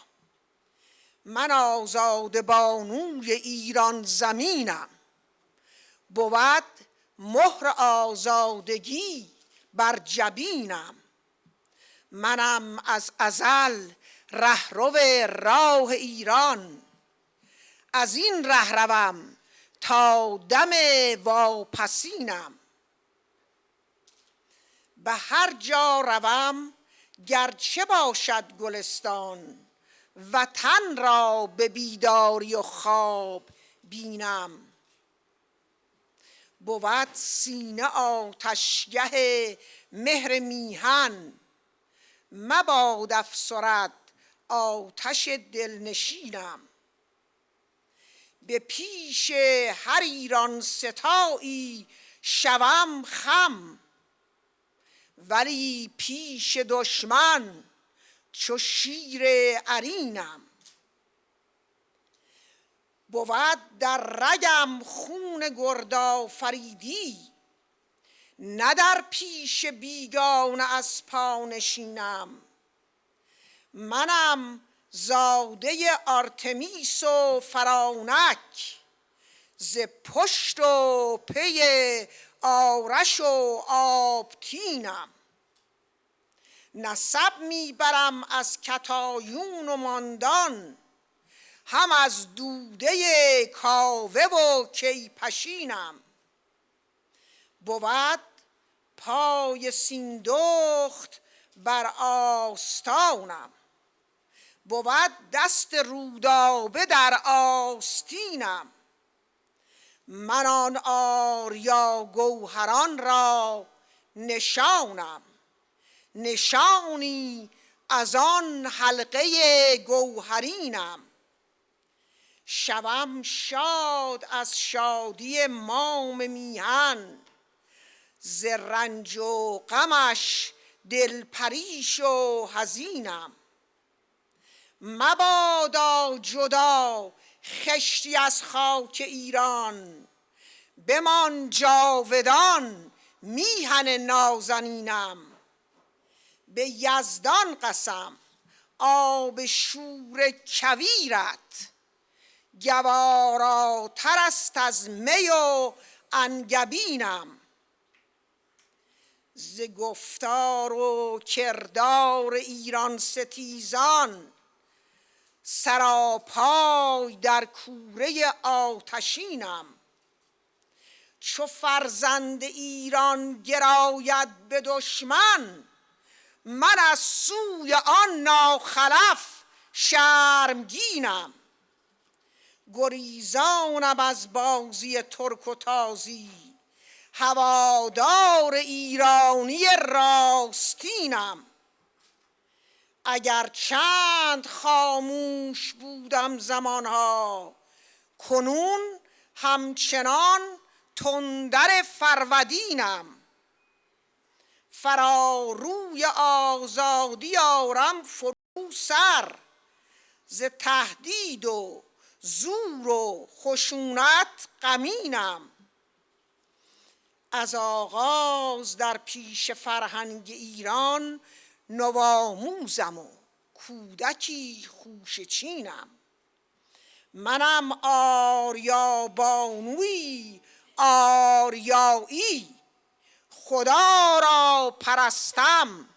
من آزاد بانوی ایران زمینم، بود مهر آزادگی بر جبینم. منم از ازل رهرو راه ایران، از این ره روم تا دم واپسینم. به هر جا روم گرچه باشد گلستان، وطن را به بیداری و خواب بینم. بود سینه آتشگه مهر میهن، مباد افسرد آتش دلنشینم. به پیش هر ایران ستایی شوم خم، ولی پیش دشمن چو شیر عرینم. بود در رگم خون گردآفریدی، نه در پیش بیگانه از پا نشینم. منم زاده آرتمیس و فرانک، ز پشت و پی آرش و آبتینم. نسب میبرم از کتایون و ماندان، هم از دوده کاوه و کیپشینم. بود پای سیندخت بر آستانم، بود دست رودابه در آستینم. من آن آریا گوهران را نشانم، نشانی از آن حلقه گوهرینم. شوم شاد از شادی مام میهن، ز رنج و غمش دل پریش و حزینم. مبادا جدا خشتی از خاک ایران، بمان جاودان میهن نازنینم. به یزدان قسم آب شور کویرت، گواراتر است از می و انگبینم. ز گفتار و کردار ایران ستیزان، سراپای در کوره آتشینم. چو فرزند ایران گراید به دشمن، من از سوی آن ناخلف شرمگینم. گریزانم از بازی ترک و تازی، هوادار ایرانی راستینم. اگر چند خاموش بودم زمانها، کنون همچنان تندر فرودینم. فراروی آزادی آرم فرو سر، ز تهدید و زور و خشونت غمینم. از آغاز در پیش فرهنگ ایران، نوآموزم و کودکی خوشه چینم. منم آریا بانوی آریایی، خدا را پرستم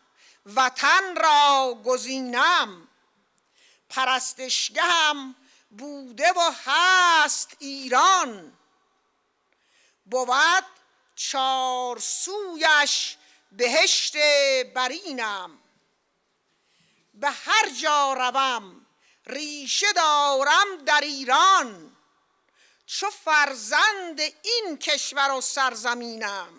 وطن را گزینم، پرستشگهم بوده و هست ایران، بود چار سویش بهشت برینم. به هر جا روم ریشه دارم در ایران، چو فرزند این کشور و سرزمینم.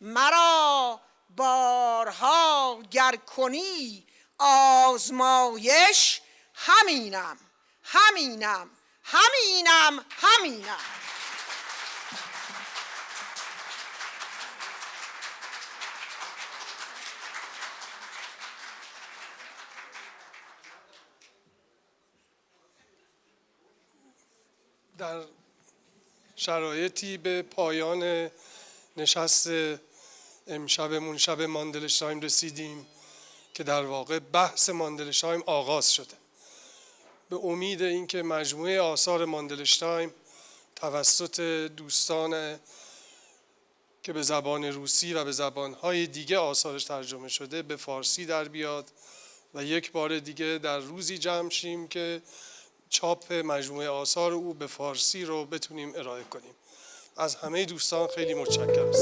مرا بارها گر کنی آزمایش، همینم همینم همینم همینم. در شرایطی به پایان نشست امشبمون، شب ماندلشتایم، رسیدیم که در واقع بحث ماندلشتایم آغاز شده. به امید اینکه مجموعه آثار ماندلشتایم توسط دوستان که به زبان روسی و به زبانهای دیگه آثارش ترجمه شده به فارسی در بیاد و یک بار دیگه در روزی جمع شیم که چاپ مجموعه آثار او به فارسی رو بتونیم ارائه کنیم. از همه دوستان خیلی متشکرم.